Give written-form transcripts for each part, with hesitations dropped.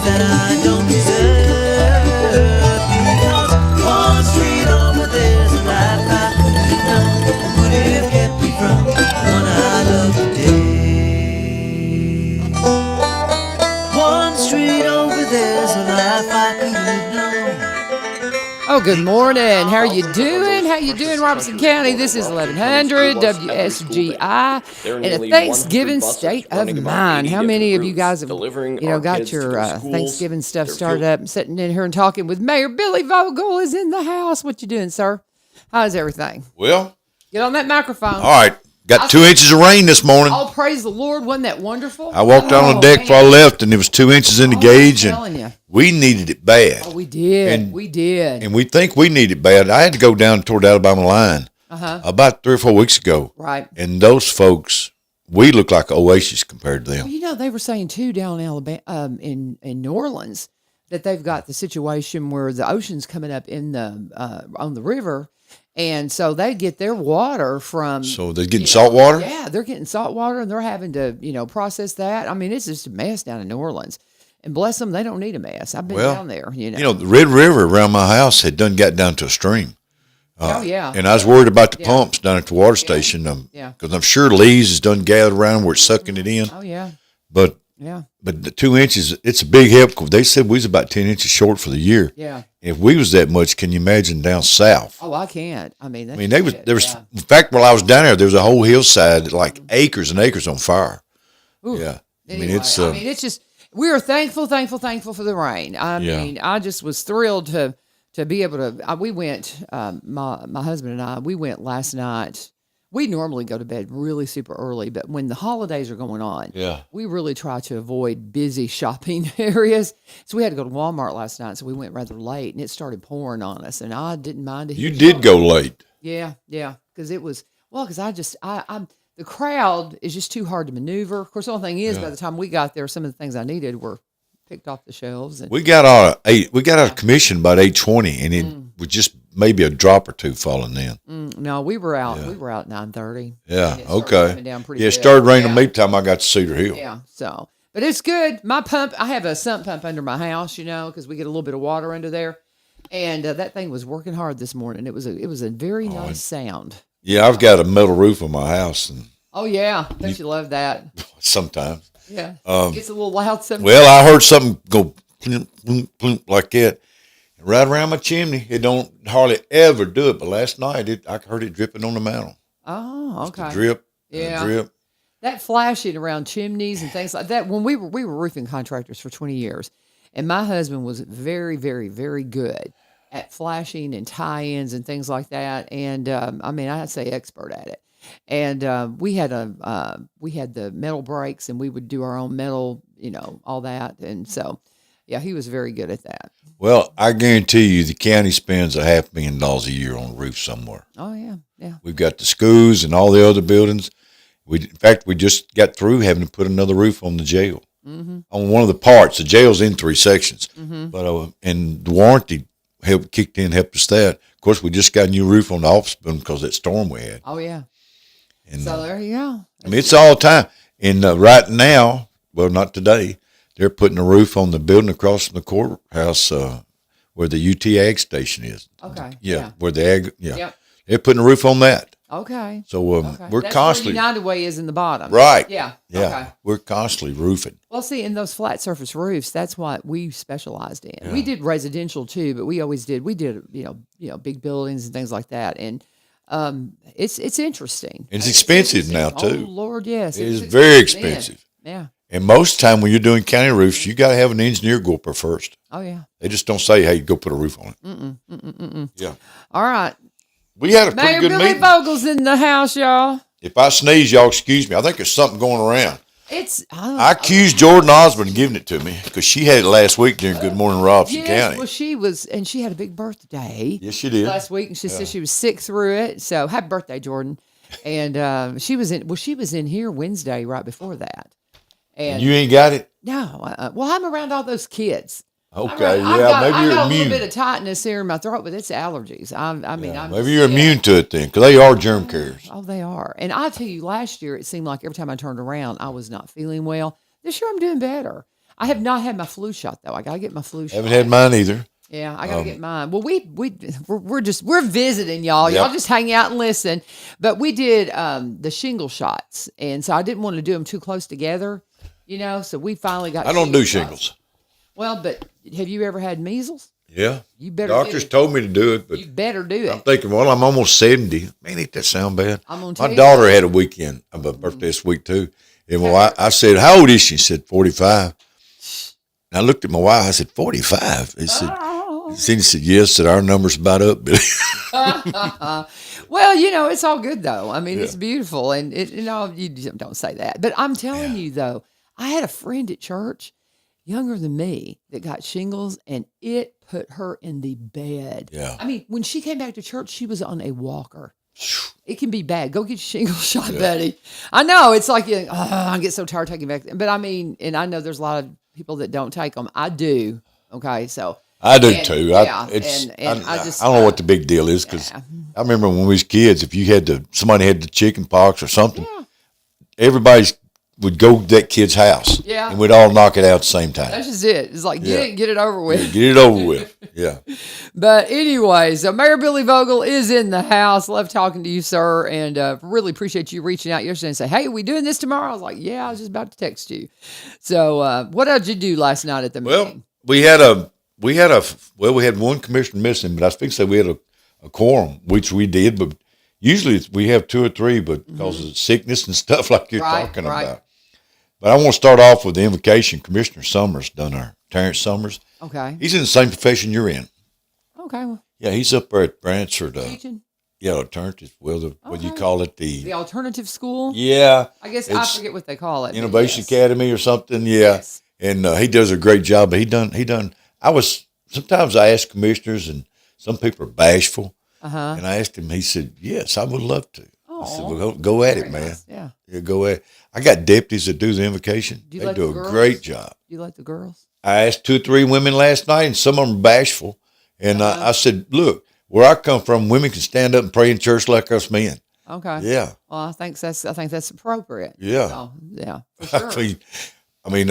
that I don't deserve. Because one street over there's a life I could know would have kept me from the one I love today. One street over there's a life I could have known. Oh, good morning. How are you doing? How you doing, Robeson County? This is 1100 WSGI and a Thanksgiving state of mind. How many of you guys have, got your Thanksgiving stuff started up and sitting in here and talking with Mayor Billy Vogle is in the house? What you doing, sir? How's everything? Well, Get on that microphone. all right. Got 2 inches of rain this morning. Oh, praise the Lord. Wasn't that wonderful? I walked out on the deck before I left, and there was 2 inches in the gauge, I'm telling you. and we needed it bad. Oh, we did. And- we did. And we think we need it bad. I had to go down toward the Alabama line about 3 or 4 weeks ago. Right. And those folks, we look like oasis compared to them. Well, they were saying too down in Alabama, in New Orleans, that they've got the situation where the ocean's coming up in the on the river, and so they get their water from. So they're getting salt water? Yeah, they're getting salt water, and they're having to process that. I mean, it's just a mess down in New Orleans, and bless them, they don't need a mess. I've been down there. The Red River around my house had done got down to a stream. And I was worried about the pumps down at the water station. Because I'm sure Lee's has done gathered around where it's sucking it in. Oh yeah. But the 2 inches, it's a big help. They said we was about 10 inches short for the year. Yeah. If we was that much, can you imagine down south? Oh, I can't. There was. In fact, while I was down there was a whole hillside, like acres and acres on fire. Ooh. Yeah. Anyway, it's just we are thankful for the rain. I mean, I just was thrilled to be able to. We went, my husband and I, we went last night. We normally go to bed really super early, but when the holidays are going on, we really try to avoid busy shopping areas. So we had to go to Walmart last night, so we went rather late, and it started pouring on us, and I didn't mind it. You did go late. Yeah, because it was, because the crowd is just too hard to maneuver. Of course, the only thing is, by the time we got there, some of the things I needed were picked off the shelves. And we got out of commission about 8:20, and it was just maybe a drop or two falling in. No, we were out. We were out 9:30. Yeah. Coming Okay. down pretty Yeah. It good. started raining on me time I got to Cedar Hill. Yeah. So, but it's good. My pump. I have a sump pump under my house. Because we get a little bit of water under there, and that thing was working hard this morning. It was a very nice sound. Yeah, I've got a metal roof on my house, and Oh yeah, don't you love that? sometimes. Yeah. It gets a little loud sometimes. Well, I heard something go plump, plump, plump like that. Right around my chimney. It don't hardly ever do it, but last night I heard it dripping on the mantle. Oh, okay. Drip. Yeah. Drip. That flashing around chimneys and things like that. When we were roofing contractors for 20 years, and my husband was very, very, very good at flashing and tie-ins and things like that. And I'd say expert at it. And we had the metal brakes, and we would do our own metal, all that. And so, yeah, he was very good at that. Well, I guarantee you the county spends $500,000 a year on a roof somewhere. Oh, yeah, yeah. We've got the schools and all the other buildings. In fact, we just got through having to put another roof on the jail. Mm-hmm. On one of the parts. The jail's in 3 sections. Mm-hmm. But and the warranty kicked in, helped us that. Of course, we just got a new roof on the office building because of that storm we had. Oh, yeah. And, so there you go. It's all the time. And right now, well, not today, they're putting a roof on the building across from the courthouse where the UT Ag Station is. Okay. Yeah. Where the Ag, Yep. They're putting a roof on that. Okay. So we're That's constantly. where United Way is in the bottom. Right. Yeah. Yeah. Okay. We're constantly roofing. Well, see, in those flat surface roofs, that's what we specialized in. Yeah. We did residential too, but we did, big buildings and things like that. And it's interesting. It's expensive now too. Oh Lord, yes. It is very expensive. Yeah. And most of the time when you're doing county roofs, you got to have an engineer go up there first. Oh yeah. They just don't say, "Hey, go put a roof on it." Yeah. All right. We had a pretty Mayor good Billy meeting. Vogle's in the house, y'all. If I sneeze, y'all excuse me. I think there's something going around. I accused Jordan Osborne of giving it to me because she had it last week during Good Morning Robson County. Well, she had a big birthday. Yes, she did. Last week, and she said she was sick through it. So happy birthday, Jordan. And she was in here Wednesday right before that. And you ain't got it? No. Well, I'm around all those kids. Okay, maybe you're I got immune. a little bit of tightness here in my throat, but it's allergies. Maybe you're immune to it then, because they are germ carriers. Oh, they are. And I'll tell you, last year it seemed like every time I turned around, I was not feeling well. This year I'm doing better. I have not had my flu shot though. I gotta get my flu shot. Haven't had mine either. Yeah, I gotta get mine. Well, we're visiting y'all. Yep. Y'all just hang out and listen. But we did the shingle shots, and so I didn't want to do them too close together, So we finally got. I don't do shots. shingles. Well, but have you ever had measles? Yeah. You better. Doctors told me to do it, but you better do I'm it. thinking, well, I'm almost 70. Man, ain't that sound bad? I'm gonna tell My you daughter had a weekend of a birthday this week too, and I said, "How old is she?" She said, 45. And I looked at my wife. I said, 45. He said. She said, yes, that our number's about up, Billy. Well, it's all good though. I mean, it's beautiful, and you don't say that, but I'm telling you though, I had a friend at church, younger than me, that got shingles, and it put her in the bed. Yeah. I mean, when she came back to church, she was on a walker. It can be bad. Go get your shingle shot, buddy. I know it's like I get so tired taking back, but I mean, and I know there's a lot of people that don't take them. I do. Okay, so. I do too. I don't know what the big deal is because I remember when we was kids, if you somebody had the chicken pox or something, everybody would go to that kid's house, and we'd all knock it out at the same time. That's just it. It's like get it over with. Yeah, get it over with. Yeah. But anyway, so Mayor Billy Vogle is in the house. Love talking to you, sir, and really appreciate you reaching out yesterday and say, "Hey, are we doing this tomorrow?" I was like, "Yeah, I was just about to text you." So, what did you do last night at the meeting? We had one commissioner missing, but I was fixing to say we had a quorum, which we did, but usually we have 2 or 3, but because of sickness and stuff like you're talking about. But I want to start off with the invocation. Commissioner Summers done Terrence Summers. Okay. He's in the same profession you're in. Okay. Well, yeah, he's up there at Brantford. teaching? Yeah, alternative. Well, what do you call it? The alternative school? Yeah. I guess I forget what they call it. Innovation Academy or something. Yeah. Yes. And he does a great job. But he done. Sometimes I ask commissioners, and some people are bashful. And I asked him. He said, "Yes, I would love to." I said, "Well, go at it, man. Nice. Yeah, go at it." I got deputies that do the invocation. They do a great job. Do you like the girls? I asked 2 or 3 women last night, and some of them are bashful. And I said, "Look, where I come from, women can stand up and pray in church like us men." Okay. Yeah. Well, I think that's appropriate. Yeah. So, yeah. For sure. I mean,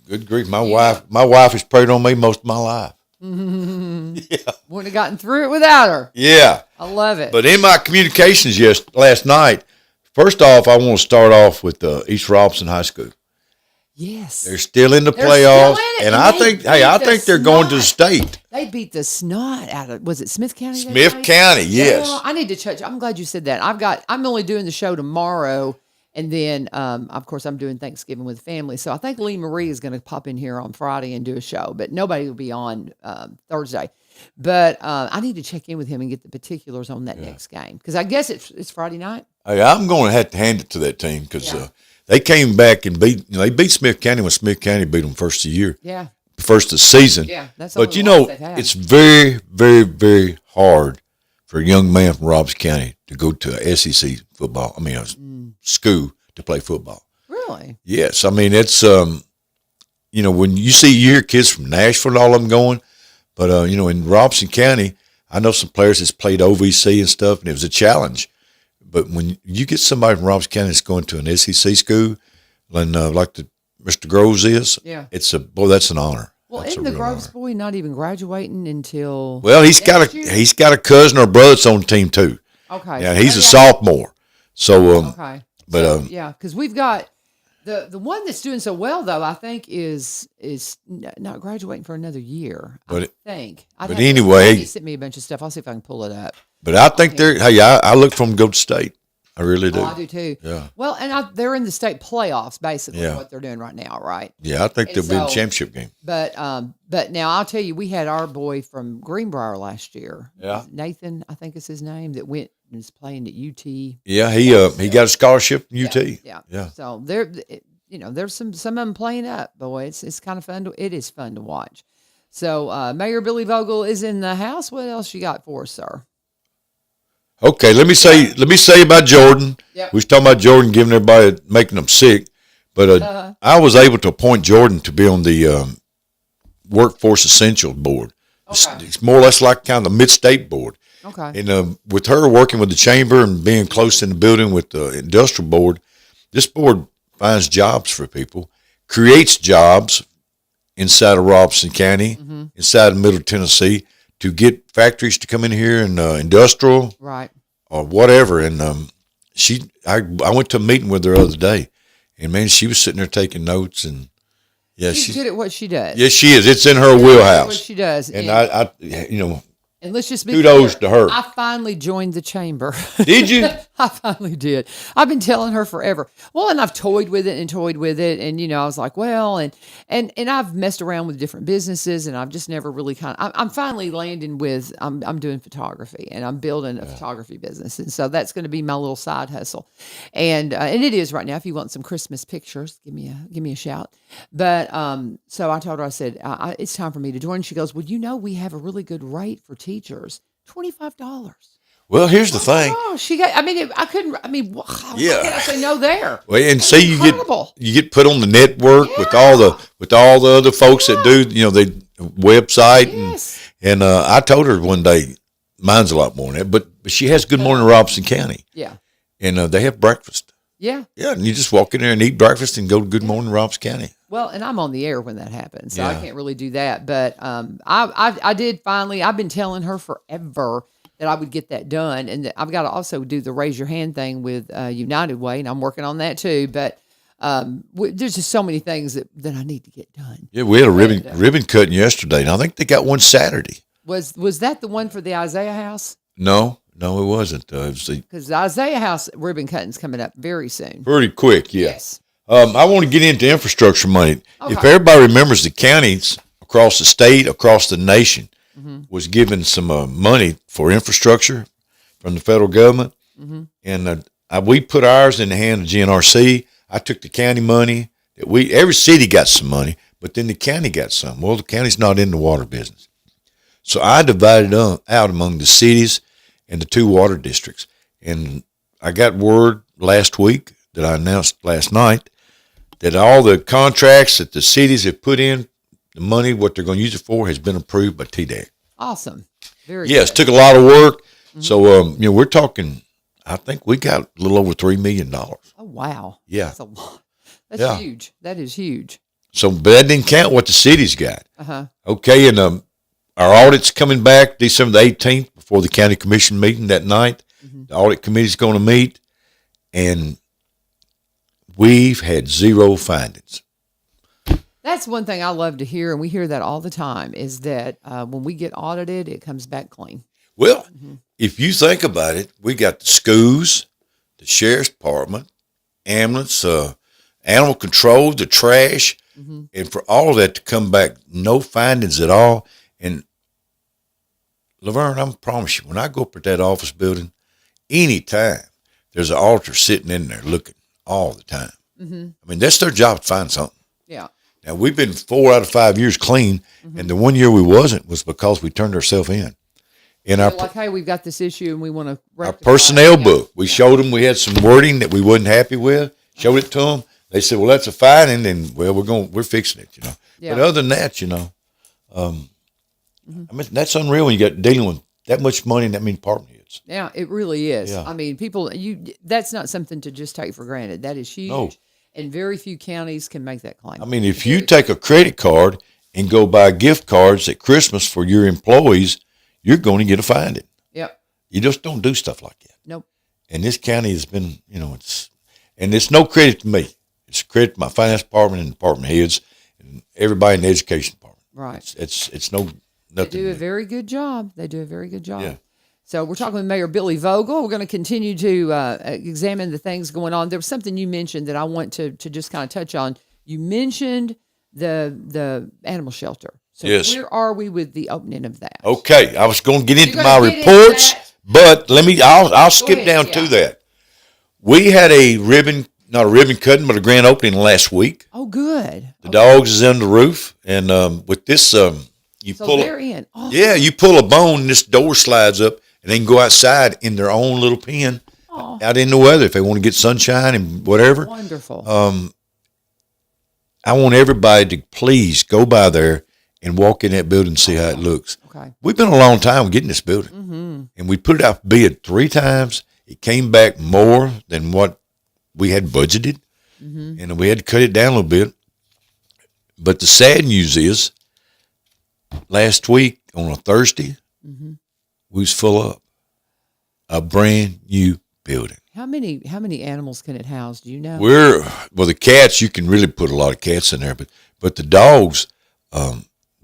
good grief, my wife has prayed on me most of my life. Yeah. Wouldn't have gotten through it without her. Yeah. I love it. But in my communications last night, first off, I want to start off with East Robinson High School. Yes. They're still in the playoffs. And I think they're going to the state. They beat the snot out of, was it Smith County? Smith County, yes. Yeah, I need to check. I'm glad you said that. I'm only doing the show tomorrow. And then, of course, I'm doing Thanksgiving with family. So I think Lee Marie is going to pop in here on Friday and do a show, but nobody will be on Thursday. But I need to check in with him and get the particulars on that next game because I guess it's Friday night. Hey, I'm going to have to hand it to that team because they came back and they beat Smith County when Smith County beat them first of the year. Yeah. First of the season. Yeah. That's but it's very, very, very hard for a young man from Robinson County to go to a SEC football. I mean, school to play football. Really? Yes. I mean, it's, when you hear kids from Nashville, all of them going, but, in Robinson County, I know some players that's played OVC and stuff, and it was a challenge. But when you get somebody from Robinson County that's going to an SEC school, and like Mr. Groves is, that's an honor. Well, isn't the Groves boy not even graduating until? Well, he's got a cousin or brother that's on the team too. Okay. Yeah, he's a sophomore. So okay. But because we've got the one that's doing so well though, I think is not graduating for another year. I think. But anyway, he sent me a bunch of stuff. I'll see if I can pull it up. But I think I look for them to go to state. I really do. Oh, I do too. Yeah. Well, and they're in the state playoffs, basically, what they're doing right now, right? Yeah, I think they'll be in the championship game. But now I'll tell you, we had our boy from Greenbrier last year. Yeah. Nathan, I think is his name, that went and is playing at UT. Yeah, he got a scholarship from UT. Yeah. So there's some of them playing up, boy. It's kind of fun. It is fun to watch. So Mayor Billy Vogle is in the house. What else you got for us, sir? Okay, let me say about Jordan. Yep. We was talking about Jordan giving everybody, making them sick, but I was able to appoint Jordan to be on the Workforce Essentials Board. Okay. It's more or less like kind of the mid-state board. Okay. And with her working with the chamber and being close in the building with the industrial board, this board finds jobs for people, creates jobs inside of Robeson County, inside of Middle Tennessee, to get factories to come in here and industrial, Right. or whatever. And I went to a meeting with her the other day, and man, she was sitting there taking notes, and yeah, She's good at what she does. yes, she is. It's in her What wheelhouse, she does. and I, you know, and let's just be kudos clear, to her. I finally joined the chamber. Did you? I finally did. I've been telling her forever. Well, and I've toyed with it, and I was like, well, and I've messed around with different businesses, and I've just never really I'm finally landing with I'm doing photography, and I'm building a photography business, and so that's going to be my little side hustle, and it is right now. If you want some Christmas pictures, give me a shout. But so I told her, I said, it's time for me to join. She goes, well, we have a really good rate for teachers, $25. Well, here's the thing. Oh, she got. I mean, I couldn't. I mean, what Yeah. can I say no there? Well, and see, Incredible. you get put on the network with all the other folks that do the website, Yes. and I told her one day, mine's a lot more than that, but she has Good Morning Robeson County, Yeah. and they have breakfast. Yeah. Yeah, and you just walk in there and eat breakfast and go to Good Morning Robeson County. Well, and I'm on the air when that happens, so I Yeah. can't really do that. But I did finally. I've been telling her forever that I would get that done, and that I've got to also do the raise your hand thing with United Way, and I'm working on that too. But there's just so many things that I need to get done. Yeah, we had a ribbon cutting yesterday, and I think they got one Saturday. Was that the one for the Isaiah House? No, it wasn't. It was Because the Isaiah House ribbon cutting's coming up very soon. pretty quick, yeah. Yes. I want to get into infrastructure money. Okay. If everybody remembers, the counties across the state, across the nation, was given some money for infrastructure from the federal government, and we put ours in the hand of GNRC. I took the county money. Every city got some money, but then the county got some. Well, the county's not in the water business, so I divided out among the cities and the 2 water districts. And I got word last week that I announced last night that all the contracts that the cities have put in, the money, what they're going to use it for, has been approved by TDEC. Awesome. Very Yes, good. took a lot of work. So, we're talking, I think we got a little over $3 million. Oh, wow. Yeah. That's a lot. That's Yeah. huge. That is huge. So, but that didn't count what the cities got. Uh-huh. Okay, and our audit's coming back December the 18th before the county commission meeting that night. The audit committee's going to meet, and we've had 0 findings. That's one thing I love to hear, and we hear that all the time, is that when we get audited, it comes back clean. Well, if you think about it, we got the schools, the sheriff's department, ambulance, animal control, the trash, and for all of that to come back, no findings at all. And LaVern, I promise you, when I go up at that office building, anytime there's an auditor sitting in there looking all the time. I mean, that's their job to find something. Yeah. Now, we've been 4 out of 5 years clean, and the one year we wasn't was because we turned ourselves in. In our They're like, hey, we've got this issue, and we want to our rectify personnel it. book, we showed them we had some wording that we wasn't happy with, showed it to them. They said, well, that's a finding, and well, we're fixing it, Yeah. But other than that, I mean, that's unreal when you got dealing with that much money and that many department heads. Yeah, it really is. Yeah. I mean, that's not something to just take for granted. That is huge. No. And very few counties can make that claim. I mean, if you take a credit card and go buy gift cards at Christmas for your employees, you're going to get a finding. Yep. You just don't do stuff like that. Nope. And this county has been, it's no credit to me. It's credit to my finance department and department heads and everybody in the education department. Right. It's They nothing. do to a me. very good job. They do a very good job. Yeah. So we're talking with Mayor Billy Vogle. We're going to continue to examine the things going on. There was something you mentioned that I want to just kind of touch on. You mentioned the animal shelter. So Yes. where are we with the opening of that? Okay, I was going to get into You're my gonna get into reports, that? but I'll skip ahead, down yeah. to that. We had not a ribbon cutting, but a grand opening last week. Oh, good. The dogs is on the roof, and with this, you So pull. they're in. Oh, Yeah, you pull a bone, and this door slides up, and they can go outside in their own little pen, out in the weather if they want to get sunshine and whatever. wonderful. I want everybody to please go by there and walk in that building and see how it looks. Okay. We've been a long time getting this building, and we put it out for bid 3 times. It came back more than what we had budgeted, and we had to cut it down a little bit. But the sad news is, last week on a Thursday, we was full up. A brand new building. How many animals can it house? Do you know? The cats, you can really put a lot of cats in there, but the dogs,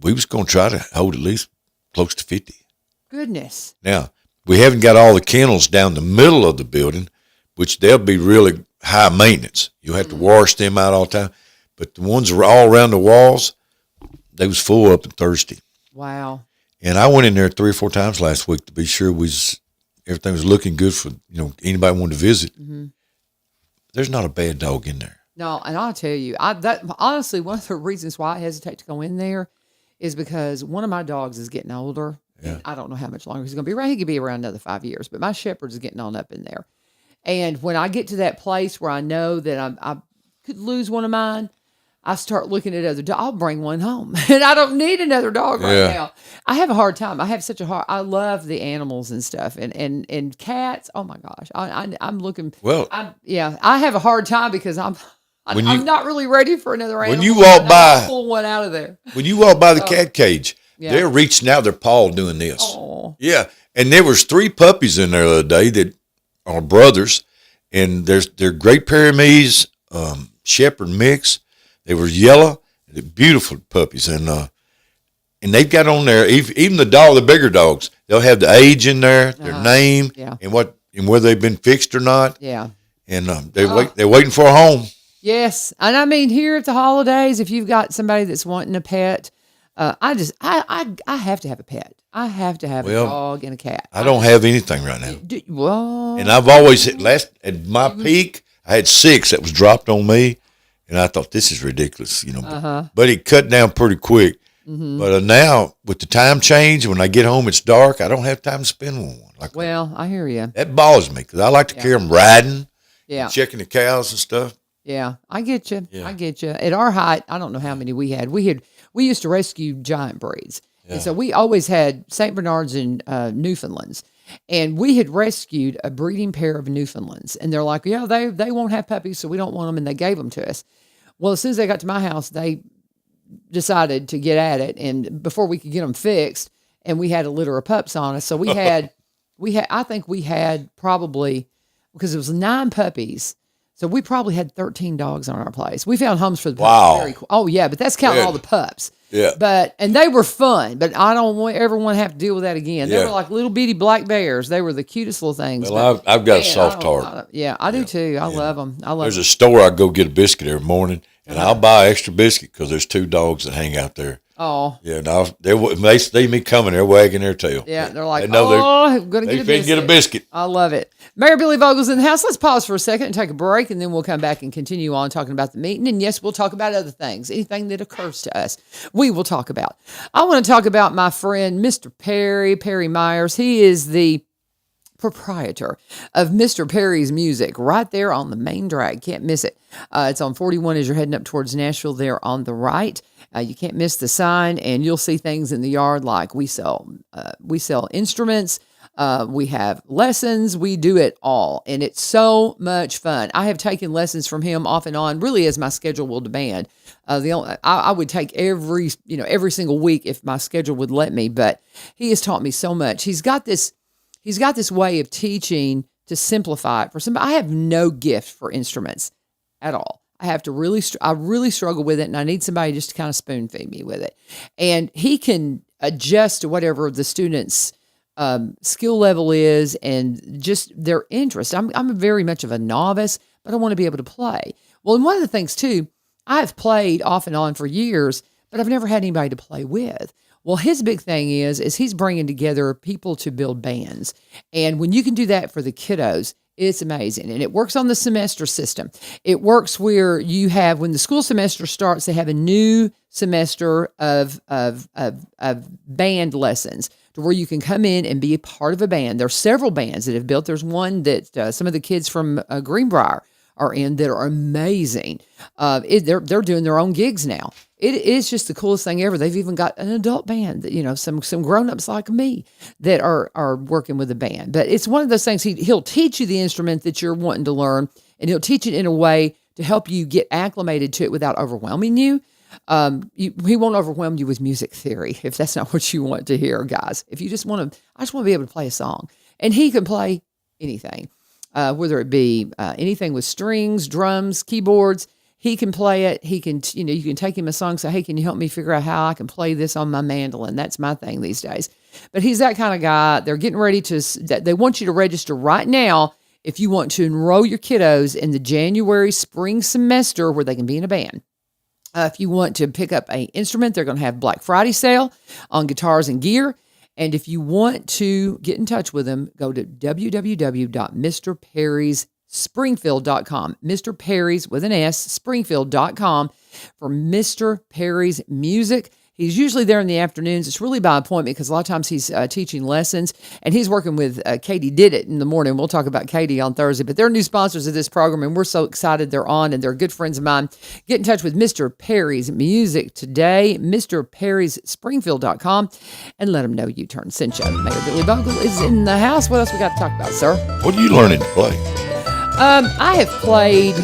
we was going to try to hold at least close to 50. Goodness. Now, we haven't got all the kennels down the middle of the building, which they'll be really high maintenance. You'll have to wash them out all the time. But the ones that were all around the walls, they was full up on Thursday. Wow. And I went in there 3 or 4 times last week to be sure everything was looking good for anybody wanted to visit. Mm-hmm. There's not a bad dog in there. No, and I'll tell you, honestly, one of the reasons why I hesitate to go in there is because one of my dogs is getting older. Yeah. I don't know how much longer he's going to be around. He could be around another 5 years, but my shepherd is getting on up in there. And when I get to that place where I know that I could lose one of mine, I start looking at other dogs. I'll bring one home, and I don't need another dog right now. I have a hard time. I love the animals and stuff, and cats. Oh my gosh, I'm looking. Well, I have a hard time because I'm not really ready for another animal. When you walk by, pull one out of there. When you walk by the cat cage, they're reaching out their paw doing this. Oh. Yeah, and there was 3 puppies in there the other day that are brothers, and they're Great Pyrenees Shepherd mix. They were yellow, beautiful puppies, and they've got on there even the bigger dogs. They'll have the age in there, their name, and whether they've been fixed or not. Yeah, and they're waiting for a home. Yes, and I mean here at the holidays, if you've got somebody that's wanting a pet, I have to have a pet. I have to have a dog and a cat. I don't have anything right now. And I've always at my peak, I had 6 that was dropped on me. And I thought, this is ridiculous, But it cut down pretty quick. Mm-hmm. But now, with the time change, when I get home, it's dark. I don't have time to spend on one. I hear you. That bothers me because I like to carry them riding, checking the cows and stuff. Yeah, I get you. Yeah. I get you. At our height, I don't know how many we had. We used to rescue giant breeds. Yeah. And so we always had St. Bernards and Newfoundlands. And we had rescued a breeding pair of Newfoundlands. And they're like, they won't have puppies, so we don't want them. And they gave them to us. Well, as soon as they got to my house, they decided to get at it. And before we could get them fixed, and we had a litter of pups on us. So I think we had probably, because it was 9 puppies. So we probably had 13 dogs on our place. We found homes for the pups. Wow. Very cool. Oh yeah, but that's counting all the pups. Yeah. And they were fun, but I don't ever want to have to deal with that again. They were like little bitty black bears. They were the cutest little things. Well, I've got a soft heart. I do too. I love them. There's a store I go get a biscuit every morning, and I'll buy extra biscuit because there's 2 dogs that hang out there. Oh. Yeah, now they see me coming, they're wagging their tail. Yeah, they're like, I'm going to get a biscuit. I love it. Mayor Billy Vogle's in the house. Let's pause for a second and take a break, and then we'll come back and continue on talking about the meeting. And yes, we'll talk about other things. Anything that occurs to us, we will talk about. I want to talk about my friend, Mr. Perry Myers. He is the proprietor of Mr. Perry's Music right there on the main drag. Can't miss it. It's on 41 as you're heading up towards Nashville there on the right. You can't miss the sign, and you'll see things in the yard like we sell instruments. We have lessons. We do it all, and it's so much fun. I have taken lessons from him off and on, really as my schedule will demand. I would take every single week if my schedule would let me, but he has taught me so much. He's got this way of teaching to simplify it for somebody. I have no gift for instruments at all. I really struggle with it, and I need somebody just to kind of spoon feed me with it. And he can adjust to whatever the student's skill level is and just their interest. I'm very much of a novice, but I want to be able to play. Well, and one of the things too, I've played off and on for years, but I've never had anybody to play with. Well, his big thing is he's bringing together people to build bands. And when you can do that for the kiddos, it's amazing. And it works on the semester system. It works where you have, when the school semester starts, they have a new semester of band lessons to where you can come in and be a part of a band. There's several bands that have built. There's one that some of the kids from Greenbrier are in that are amazing. They're doing their own gigs now. It is just the coolest thing ever. They've even got an adult band that, some grown-ups like me that are working with a band. But it's one of those things, he'll teach you the instrument that you're wanting to learn, and he'll teach it in a way to help you get acclimated to it without overwhelming you. He won't overwhelm you with music theory if that's not what you want to hear, guys. If you just want to, I just want to be able to play a song, and he can play anything, whether it be anything with strings, drums, keyboards. He can play it. He can, you can take him a song. Say, hey, can you help me figure out how I can play this on my mandolin? That's my thing these days. But he's that kind of guy. They're getting ready they want you to register right now if you want to enroll your kiddos in the January spring semester where they can be in a band. If you want to pick up an instrument, they're going to have Black Friday sale on guitars and gear. And if you want to get in touch with them, go to www.mrperrysspringfield.com. Mr. Perry's with an S, Springfield.com for Mr. Perry's music. He's usually there in the afternoons. It's really by appointment because a lot of times he's teaching lessons, and he's working with Katie Did It in the morning. We'll talk about Katie on Thursday, but they're new sponsors of this program, and we're so excited they're on, and they're good friends of mine. Get in touch with Mr. Perry's Music today, MrPerry'sSpringfield.com, and let them know you turned sent you. Mayor Billy Vogle is in the house. What else we got to talk about, sir? What are you learning to play? I have played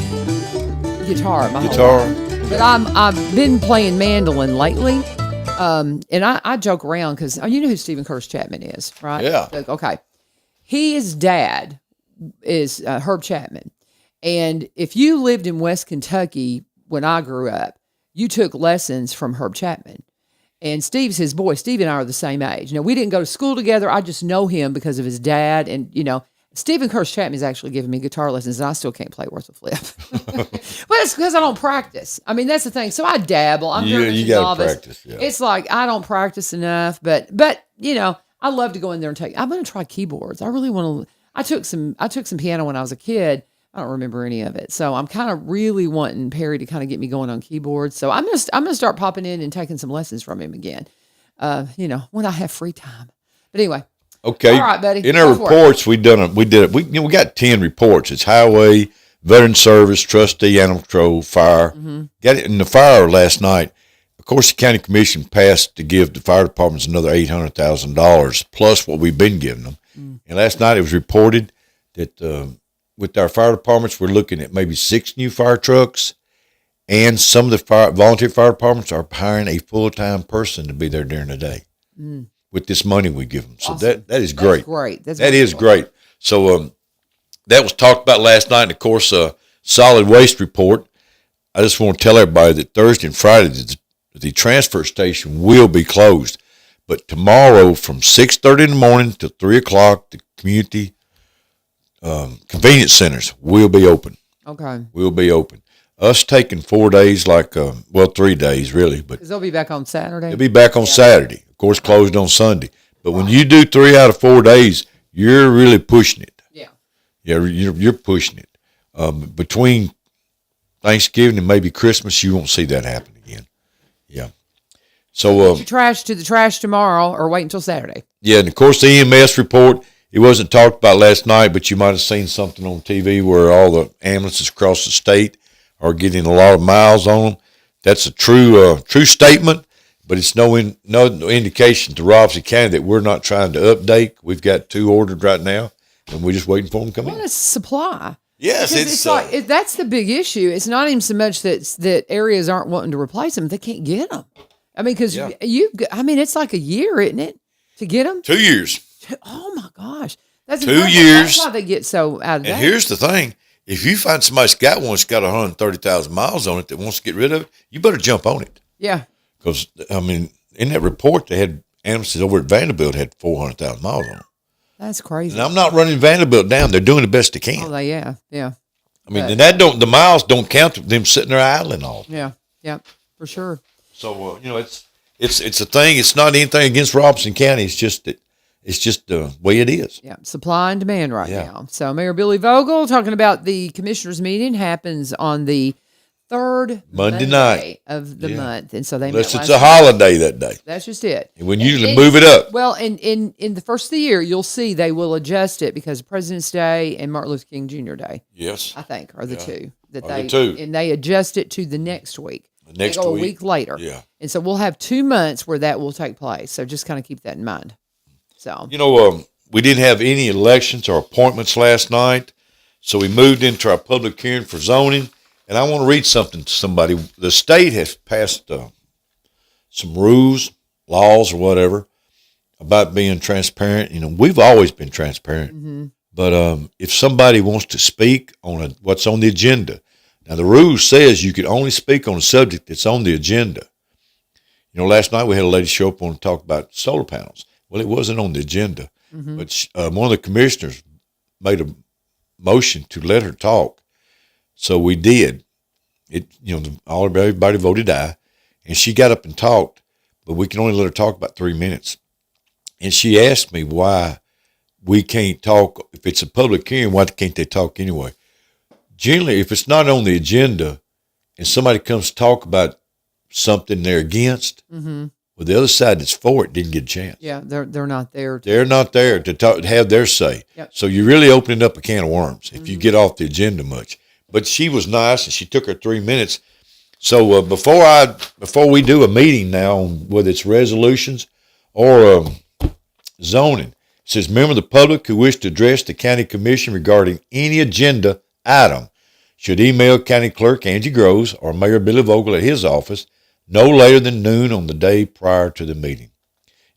guitar my whole life. But I've been playing mandolin lately, and I joke around because you know who Stephen Curtis Chapman is, right? Yeah. Okay. His dad is Herb Chapman, and if you lived in West Kentucky when I grew up, you took lessons from Herb Chapman. And Steve's his boy. Steve and I are the same age. Now, we didn't go to school together. I just know him because of his dad, and Stephen Curtis Chapman is actually giving me guitar lessons, and I still can't play worth a flip. But it's because I don't practice. I mean, that's the thing. So I dabble. I'm very much a novice. Practice. Yeah. It's like I don't practice enough, but I love to go in there and I'm going to try keyboards. I really want to. I took some piano when I was a kid. I don't remember any of it, so I'm kind of really wanting Perry to kind of get me going on keyboards. So I'm gonna start popping in and taking some lessons from him again. When I have free time. But anyway. Okay. All right, buddy. In our reports, we did it. We got 10 reports. It's highway, veteran service, trustee, animal control, fire. Mm-hmm. Got it in the fire last night. Of course, the county commission passed to give the fire departments another $800,000 plus what we've been giving them. Mm. And last night it was reported that with our fire departments, we're looking at maybe 6 new fire trucks, and some of the volunteer fire departments are hiring a full-time person to be there during the day. Mm. With this money we give them. So awesome. that is great. That's great. That is great. So that was talked about last night. And, of course, solid waste report. I just want to tell everybody that Thursday and Friday, the transfer station will be closed. But tomorrow from 6:30 in the morning to 3 o'clock, the community convenience centers will be open. Okay. Will be open. Us taking 4 days, 3 days really. But they'll be back on Saturday. They'll be back on Saturday. Of course, closed on Sunday. But when you do 3 out of 4 days, you're really pushing it. Yeah. Yeah, you're pushing it. Between Thanksgiving and maybe Christmas, you won't see that happen again. Yeah. So your trash to the trash tomorrow, or wait until Saturday. Yeah, and of course the EMS report. It wasn't talked about last night, but you might have seen something on TV where all the ambulances across the state are getting a lot of miles on them. That's a true statement. But it's no indication to Robson County that we're not trying to update. We've got 2 ordered right now, and we're just waiting for them to come in. Well, it's supply. Yes, it's like that's the big issue. It's not even so much that areas aren't wanting to replace them; they can't get them. I mean, because it's like a year, isn't it, to get them? 2 years. Oh my gosh, that's 2 years. That's why they get so out of date. And here's the thing: if you find somebody's got one that's got 130,000 miles on it that wants to get rid of it, you better jump on it. Yeah. Because, in that report, they had ambulances over at Vanderbilt had 400,000 miles on them. That's crazy. And I'm not running Vanderbilt down. They're doing the best they can. Oh, yeah. And the miles don't count to them sitting there idling all. Yeah, for sure. So, it's a thing. It's not anything against Robson County. It's just the way it is. Yeah, supply and demand right now. So Mayor Billy Vogle talking about the commissioners meeting happens on the third Monday night of the month, and so unless it's a holiday that day. That's just it. And we usually move it up. Well, in the first of the year, you'll see they will adjust it because President's Day and Martin Luther King Jr. Day. Yes, I think are the two that and they adjust it to the next week. They go a week later. Yeah, and so we'll have 2 months where that will take place. So just kind of keep that in mind. So we didn't have any elections or appointments last night, so we moved into our public hearing for zoning. And I want to read something to somebody. The state has passed some rules, laws, or whatever about being transparent. We've always been transparent. But if somebody wants to speak on what's on the agenda, now the rule says you can only speak on a subject that's on the agenda. Last night we had a lady show up and talk about solar panels. Well, it wasn't on the agenda, but one of the commissioners made a motion to let her talk, so we did. Everybody voted aye, and she got up and talked, but we can only let her talk about 3 minutes. And she asked me why we can't talk if it's a public hearing. Why can't they talk anyway? Generally, if it's not on the agenda, and somebody comes to talk about something they're against, well, the other side that's for it didn't get a chance. Yeah, they're not there. They're not there to talk, to have their say. Yep. So you're really opening up a can of worms if you get off the agenda much. But she was nice, and she took her 3 minutes. So before we do a meeting now, whether it's resolutions or zoning, it says, member of the public who wish to address the county commission regarding any agenda item should email County Clerk Angie Groves or Mayor Billy Vogle at his office no later than noon on the day prior to the meeting.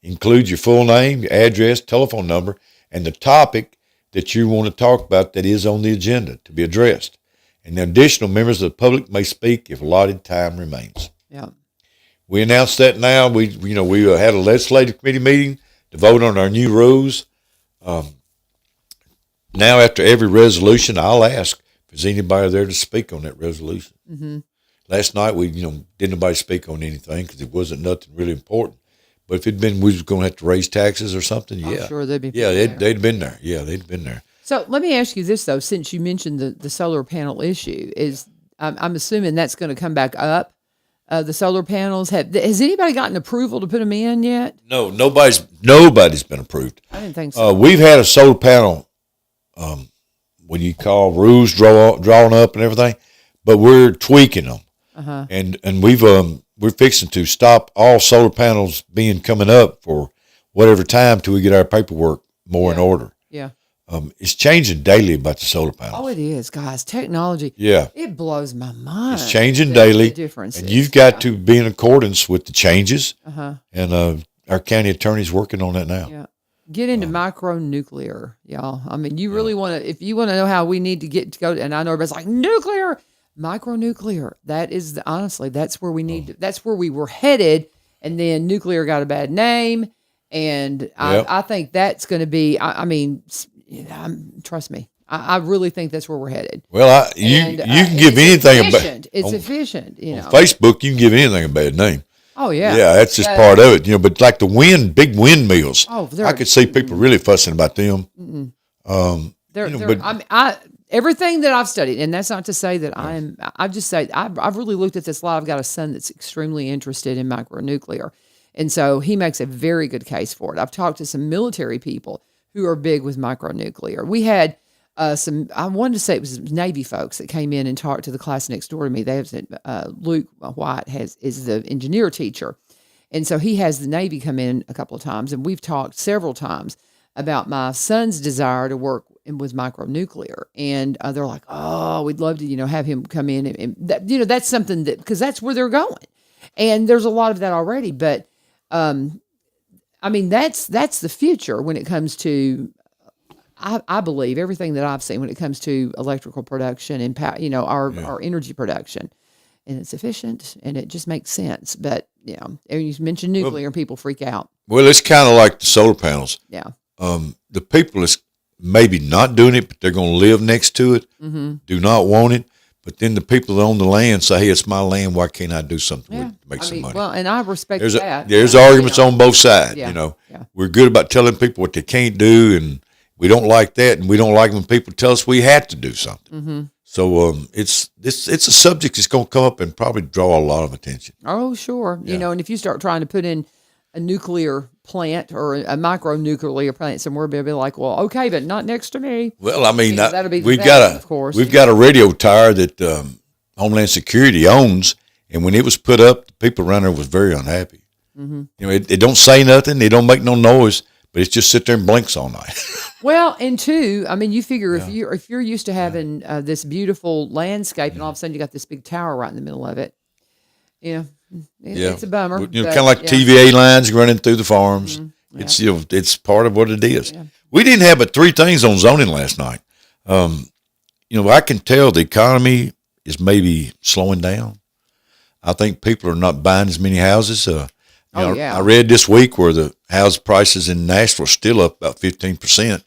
Include your full name, your address, telephone number, and the topic that you want to talk about that is on the agenda to be addressed. And the additional members of the public may speak if allotted time remains. Yeah. We announced that now. We had a legislative committee meeting to vote on our new rules. Now, after every resolution, I'll ask if there's anybody there to speak on that resolution. Last night, didn't nobody speak on anything because it wasn't nothing really important. But if it'd been, we was going to have to raise taxes or something, I'm sure they'd be. Yeah, they'd been there. Yeah, they'd been there. So let me ask you this, though, since you mentioned the solar panel issue, I'm assuming that's going to come back up, the solar panels. Has anybody gotten approval to put them in yet? No, nobody's been approved. I didn't think so. We've had a solar panel, when you call rules drawn up and everything, but we're tweaking them. And we're fixing to stop all solar panels coming up for whatever time till we get our paperwork more in order. Yeah. It's changing daily about the solar panels. Oh, it is, guys. Technology. Yeah. It blows my mind. It's changing daily. The differences. And you've got to be in accordance with the changes. And our county attorney's working on that now. Yeah. Get into micronuclear, y'all. I mean, you really want to, if you want to know how we need to go, and I know everybody's like, nuclear, micronuclear. That is, honestly, that's where we need to, that's where we were headed. And then nuclear got a bad name. And I think that's going to be, trust me, I really think that's where we're headed. Well, you can give anything efficient. It's efficient, On Facebook, you can give anything a bad name. Oh, yeah. Yeah, that's just part of it, but like the big windmills, I could see people really fussing about them. Everything that I've studied, and that's not to say that I've really looked at this a lot. I've got a son that's extremely interested in micronuclear. And so he makes a very good case for it. I've talked to some military people who are big with micronuclear. We had I wanted to say it was Navy folks that came in and talked to the class next door to me. They have Luke White is the engineer teacher. And so he has the Navy come in a couple of times, and we've talked several times about my son's desire to work with micronuclear. And they're like, oh, we'd love to, have him come in. And that, that's something that, because that's where they're going. And there's a lot of that already. But, that's the future when it comes to, I believe, everything that I've seen when it comes to electrical production and, our energy production. And it's efficient, and it just makes sense. But, you mentioned nuclear, and people freak out. Well, it's kind of like the solar panels. Yeah. The people is maybe not doing it, but they're going to live next to it, do not want it. But then the people that own the land say, hey, it's my land. Why can't I do something with it to make some money? Well, and I respect that. There's arguments on both sides. Yeah. We're good about telling people what they can't do, and we don't like that, and we don't like when people tell us we have to do something. So it's a subject that's going to come up and probably draw a lot of attention. Oh, sure. And if you start trying to put in a nuclear plant or a micronuclear plant somewhere, they'll be like, well, okay, but not next to me. Well, I mean, that'll be we've got a radio tower that Homeland Security owns, and when it was put up, the people around there was very unhappy. It don't say nothing, they don't make no noise, but it's just sit there and blinks all night. Well, and two, I mean, you figure if you're used to having this beautiful landscape, and all of a sudden you got this big tower right in the middle of it, it's a bummer. Kind of like TVA lines running through the farms. Mm-hmm. It's it's part of what it is. Yeah. We didn't have but 3 things on zoning last night. I can tell the economy is maybe slowing down. I think people are not buying as many houses. I read this week where the house prices in Nashville are still up about 15%.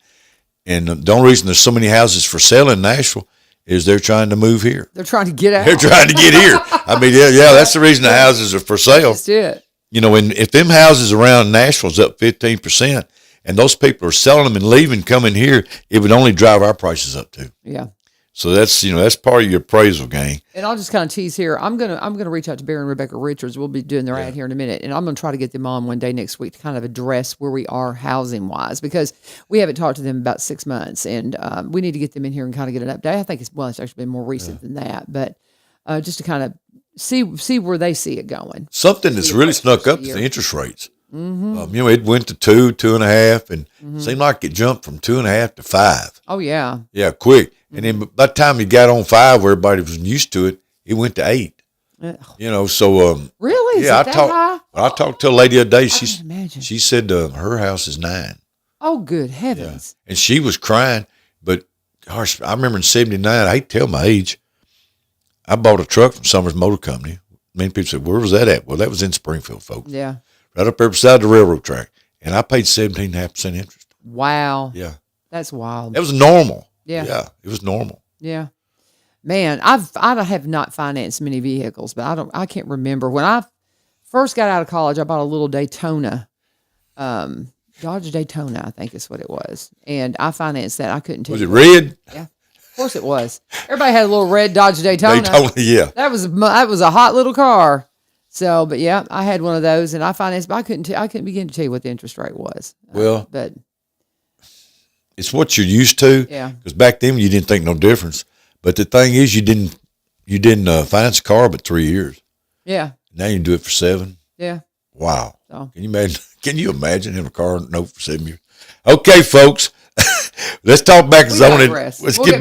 And the only reason there's so many houses for sale in Nashville is they're trying to move here. They're trying to get out. They're trying to get here. I mean, that's the reason the houses are for sale. That's it. And if them houses around Nashville's up 15%, and those people are selling them and leaving, coming here, it would only drive our prices up too. Yeah. So that's part of your appraisal game. And I'll just kind of tease here. I'm gonna reach out to Barry and Rebecca Richards. We'll be doing their ad here in a minute, and I'm gonna try to get them on one day next week to kind of address where we are housing wise, because we haven't talked to them about 6 months, and we need to get them in here and kind of get an update. I think it's actually been more recent than that, but just to kind of see where they see it going. Something that's really snuck up is the interest rates. Mm-hmm. It went to 2, 2.5, and seemed like it jumped from 2.5 to 5. Oh yeah. Yeah, quick. And then by the time you got on 5, where everybody was used to it, it went to 8. So really, yeah, I talked to a lady the other day. She said her house is 9. Oh, good heavens! Yeah. And she was crying. But gosh, I remember in '79. I hate to tell my age. I bought a truck from Summers Motor Company. Many people said, "Where was that at?" Well, that was in Springfield, folks. Yeah, right up there beside the railroad track, and I paid 17.5% interest. Wow. Yeah, that's wild. That was normal. Yeah, it was normal. Yeah, man, I have not financed many vehicles, but I can't remember when I first got out of college. I bought a little Daytona, Dodge Daytona, I think is what it was, and I financed that. I couldn't tell. Was it red? Yeah, of course it was. Everybody had a little red Dodge Daytona. Yeah, that was a hot little car. So, but yeah, I had one of those, and I financed, but I couldn't begin to tell you what the interest rate was. But. It's what you're used to. Yeah. Because back then you didn't think no difference. But the thing is, you didn't finance a car but 3 years. Yeah. Now you can do it for 7. Yeah. Wow. So. Can you imagine having a car note for 7 years? Okay, folks. Let's talk back to zoning. Let's get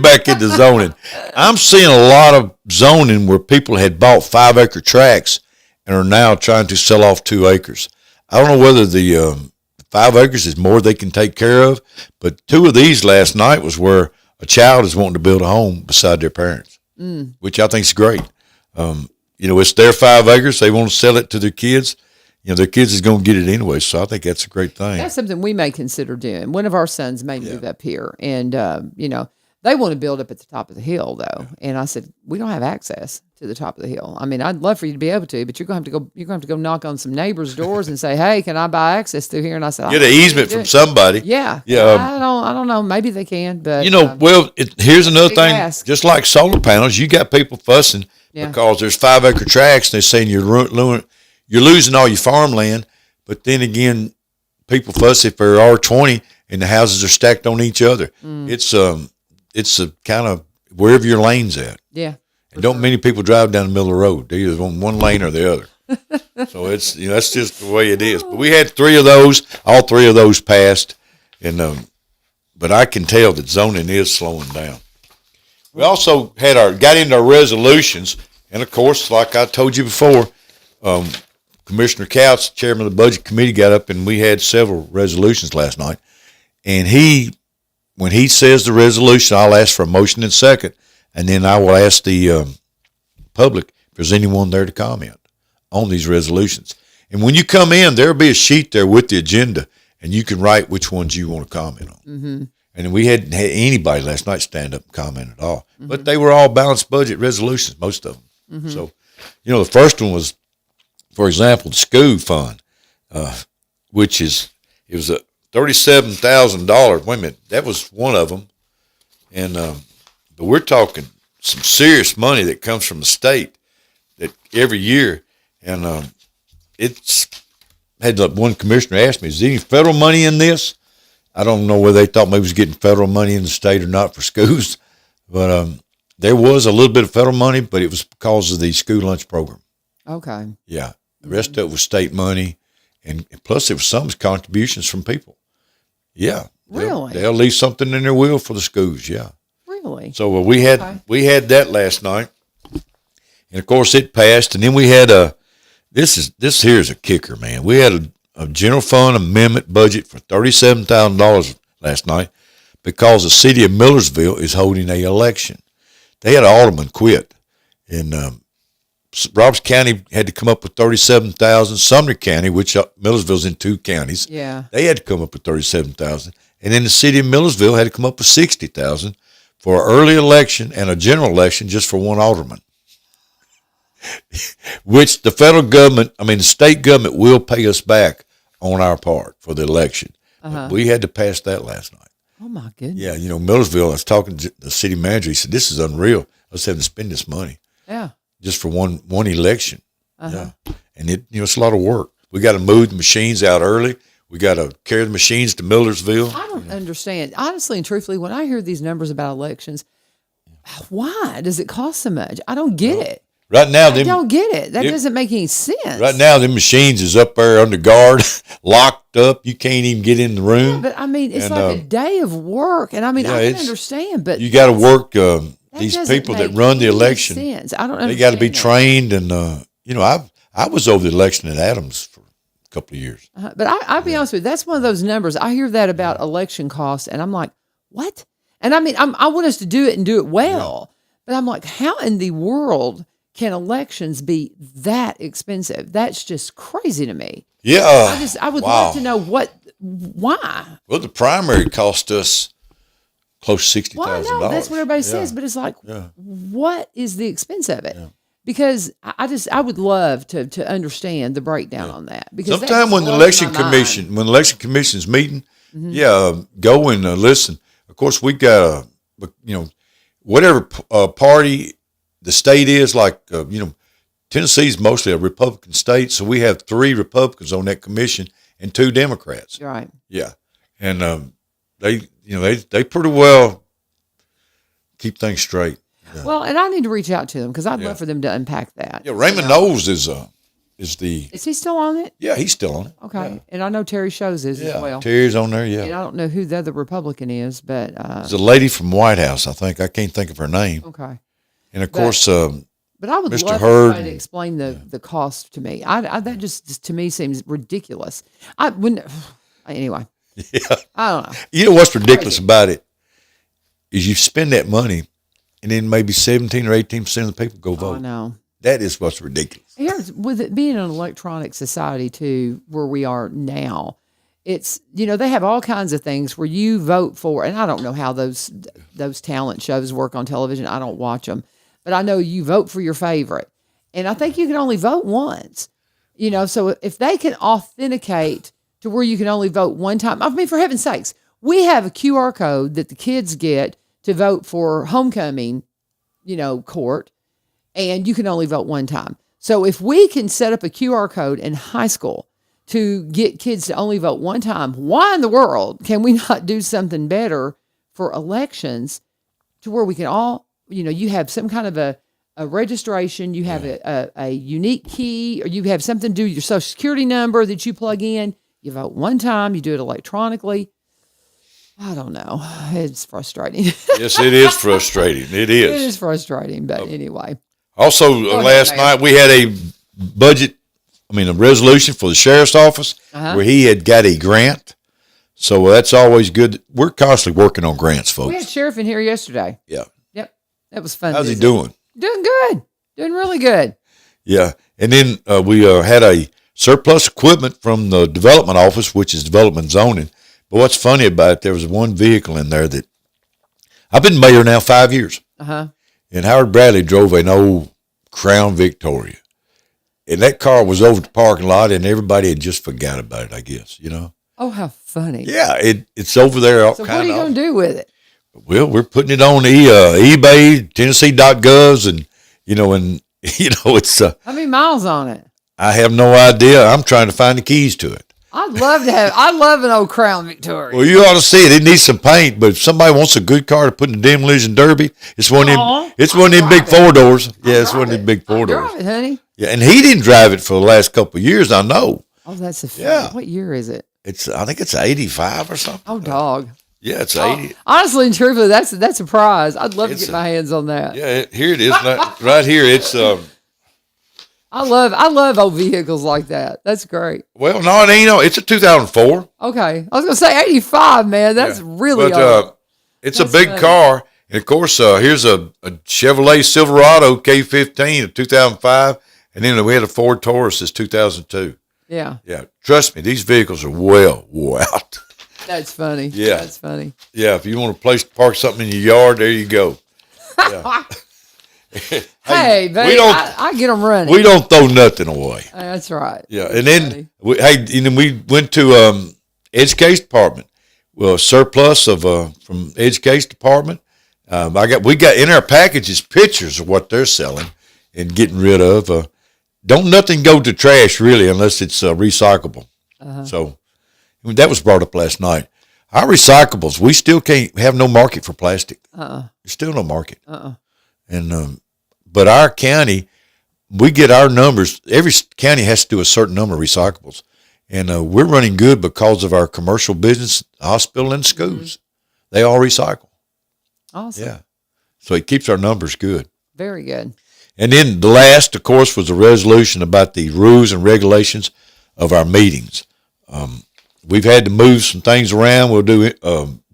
back into zoning. I'm seeing a lot of zoning where people had bought 5-acre tracts and are now trying to sell off 2 acres. I don't know whether the 5 acres is more they can take care of, but 2 of these last night was where a child is wanting to build a home beside their parents, which I think is great. It's their 5 acres. They want to sell it to their kids. Their kids is going to get it anyway, so I think that's a great thing. That's something we may consider doing. One of our sons may move up here, and, they want to build up at the top of the hill, though. Yeah. And I said, we don't have access to the top of the hill. I mean, I'd love for you to be able to, but you're going to have to go knock on some neighbors' doors and say, hey, can I buy access through here? And I said, get an easement from somebody. Yeah. I don't know. Maybe they can, but here's another thing. Just like solar panels, you got people fussing because there's 5-acre tracts, and they're saying you're losing all your farmland. But then again, people fuss if they're R20 and the houses are stacked on each other. It's a kind of wherever your lane's at. Yeah. And don't many people drive down the middle of the road. They either on one lane or the other. So it's that's just the way it is. But we had 3 of those. All 3 of those passed, and but I can tell that zoning is slowing down. We also got into our resolutions, and of course, like I told you before, Commissioner Couch, chairman of the Budget Committee, got up and we had several resolutions last night, and when he says the resolution, I'll ask for a motion and second, and then I will ask the public if there's anyone there to comment on these resolutions. And when you come in, there'll be a sheet there with the agenda, and you can write which ones you want to comment on. Mm-hmm. And we hadn't had anybody last night stand up and comment at all. Mm-hmm. But they were all balanced budget resolutions, most of them. Mm-hmm. So, the first one was, for example, the school fund, which it was a $37,000. Wait a minute, that was one of them, and but we're talking some serious money that comes from the state that every year, and it's had one commissioner ask me, "Is there any federal money in this?" I don't know whether they thought maybe was getting federal money in the state or not for schools, but there was a little bit of federal money, but it was because of the school lunch program. Okay. Yeah, the rest of it was state money. and plus it was some contributions from people. Yeah. Really? They'll leave something in their will for the schools. Yeah. Really? So we had that last night, and of course it passed. And then we had this here's a kicker, man. We had a general fund amendment budget for $37,000 last night because the city of Millersville is holding an election. They had an alderman quit, and Roberts County had to come up with $37,000. Sumner County, which Millersville's in 2 counties, they had to come up with $37,000, and then the city of Millersville had to come up with $60,000 for an early election and a general election just for one alderman, which the the state government will pay us back on our part for the election. But we had to pass that last night. Oh, my goodness. Yeah, Millersville, I was talking to the city manager. He said, this is unreal. I was having to spend this money. Yeah. Just for one election. Yeah. And it's a lot of work. We got to move the machines out early. We got to carry the machines to Millersville. I don't understand. Honestly and truthfully, when I hear these numbers about elections, why does it cost so much? I don't get it. Right now, I don't get it. That doesn't make any sense. Right now, the machines is up there under guard, locked up. You can't even get in the room. Yeah, but it's like a day of work, and I can understand, but you got to work. These people that run the election, sense. I don't understand. They got to be trained, and I was over the election at Adams for a couple of years. But I'll be honest with you, that's one of those numbers. I hear that about election costs, and I'm like, what? And I want us to do it and do it well, but I'm like, how in the world can elections be that expensive? That's just crazy to me. Yeah. I would love to know why. Well, the primary cost us close to $60,000. Well, I know that's what everybody says, but it's like, what is the expense of it? Yeah. Because I would love to understand the breakdown on that. Because sometime when the election commission's meeting, go and listen. Of course, we got whatever party the state is, like Tennessee's mostly a Republican state, so we have 3 Republicans on that commission and 2 Democrats. Right. Yeah, and they pretty well keep things straight. Yeah. Well, and I need to reach out to them because I'd love for them to unpack that. Yeah, Raymond Knowles is the. Is he still on it? Yeah, he's still on it. Okay, yeah. And I know Terry Shows is as well. Terry's on there. Yeah, and I don't know who the other Republican is, but there's a lady from White House. I think I can't think of her name. Okay. And of course, but I would Mr. love Hurd, to explain the cost to me. That just to me seems ridiculous. Anyway. Yeah. I don't know. You know what's ridiculous about it is you spend that money, and then maybe 17 or 18% of the people go vote. I know. That is what's ridiculous. Here's, with it being an electronic society too, where we are now, it's they have all kinds of things where you vote for, and I don't know how those talent shows work on television. I don't watch them, but I know you vote for your favorite, and I think you can only vote once. So if they can authenticate to where you can only vote one time, I mean, for heaven's sakes, we have a QR code that the kids get to vote for homecoming, court, and you can only vote one time. So if we can set up a QR code in high school to get kids to only vote one time, why in the world can we not do something better for elections to where we can all, you have some kind of a registration, you have a unique key, or you have something to do with your social security number that you plug in. You vote one time, you do it electronically. I don't know. It's frustrating. Yes, it is frustrating. It is. It is frustrating, but anyway. Also, last night we had a resolution for the sheriff's office where he had got a grant. So that's always good. We're constantly working on grants, folks. We had sheriff in here yesterday. Yeah. Yep. That was fun. How's he doing? Doing good. Doing really good. Yeah. And then we had a surplus equipment from the development office, which is development zoning. But what's funny about it, there was one vehicle in there that I've been mayor now 5 years. Uh-huh. And Howard Bradley drove an old Crown Victoria. And that car was over the parking lot, and everybody had just forgot about it, I guess, Oh, how funny. Yeah, it's over there. So what are you going to do with it? Well, we're putting it on eBay, Tennessee.govs, and, it's... How many miles on it? I have no idea. I'm trying to find the keys to it. I love an old Crown Victoria. Well, you ought to see it. It needs some paint, but if somebody wants a good car to put in the demolition derby, it's one of them. It's one of them big 4-doors. Yeah, it's one of them big 4-doors. Drive it, honey. Yeah, and he didn't drive it for the last couple of years, I know. Oh, that's a Yeah. What year is it? I think it's 85 or something. Oh, dog. Yeah, it's 80. Honestly and truthfully, that's a prize. I'd love to get my hands on that. Yeah, here it is. Right here, it's... I love old vehicles like that. That's great. well, no, it ain't. It's a 2004. Okay. I was going to say 85, man. That's really But old. it's That's a big funny. car. And, of course, here's a Chevrolet Silverado K15 of 2005. And then we had a Ford Taurus that's 2002. Yeah. Yeah, trust me, these vehicles are well wore out. That's funny. Yeah. That's funny. Yeah, if you want a place to park something in your yard, there you go. Yeah. Hey, baby, I get them running. We don't throw nothing away. That's right. Yeah, That's and then funny. we went to education department. Well, surplus of from education department. We got in our packages pictures of what they're selling and getting rid of. Don't nothing go to trash really unless it's recyclable. So that was brought up last night. Our recyclables, we still can't have no market for plastic. There's still no market. And but our county, we get our numbers. Every county has to do a certain number of recyclables, and we're running good because of our commercial business, hospital, and schools. They all recycle. Awesome. Yeah, so it keeps our numbers good. Very good. And then the last, of course, was a resolution about the rules and regulations of our meetings. We've had to move some things around. We'll do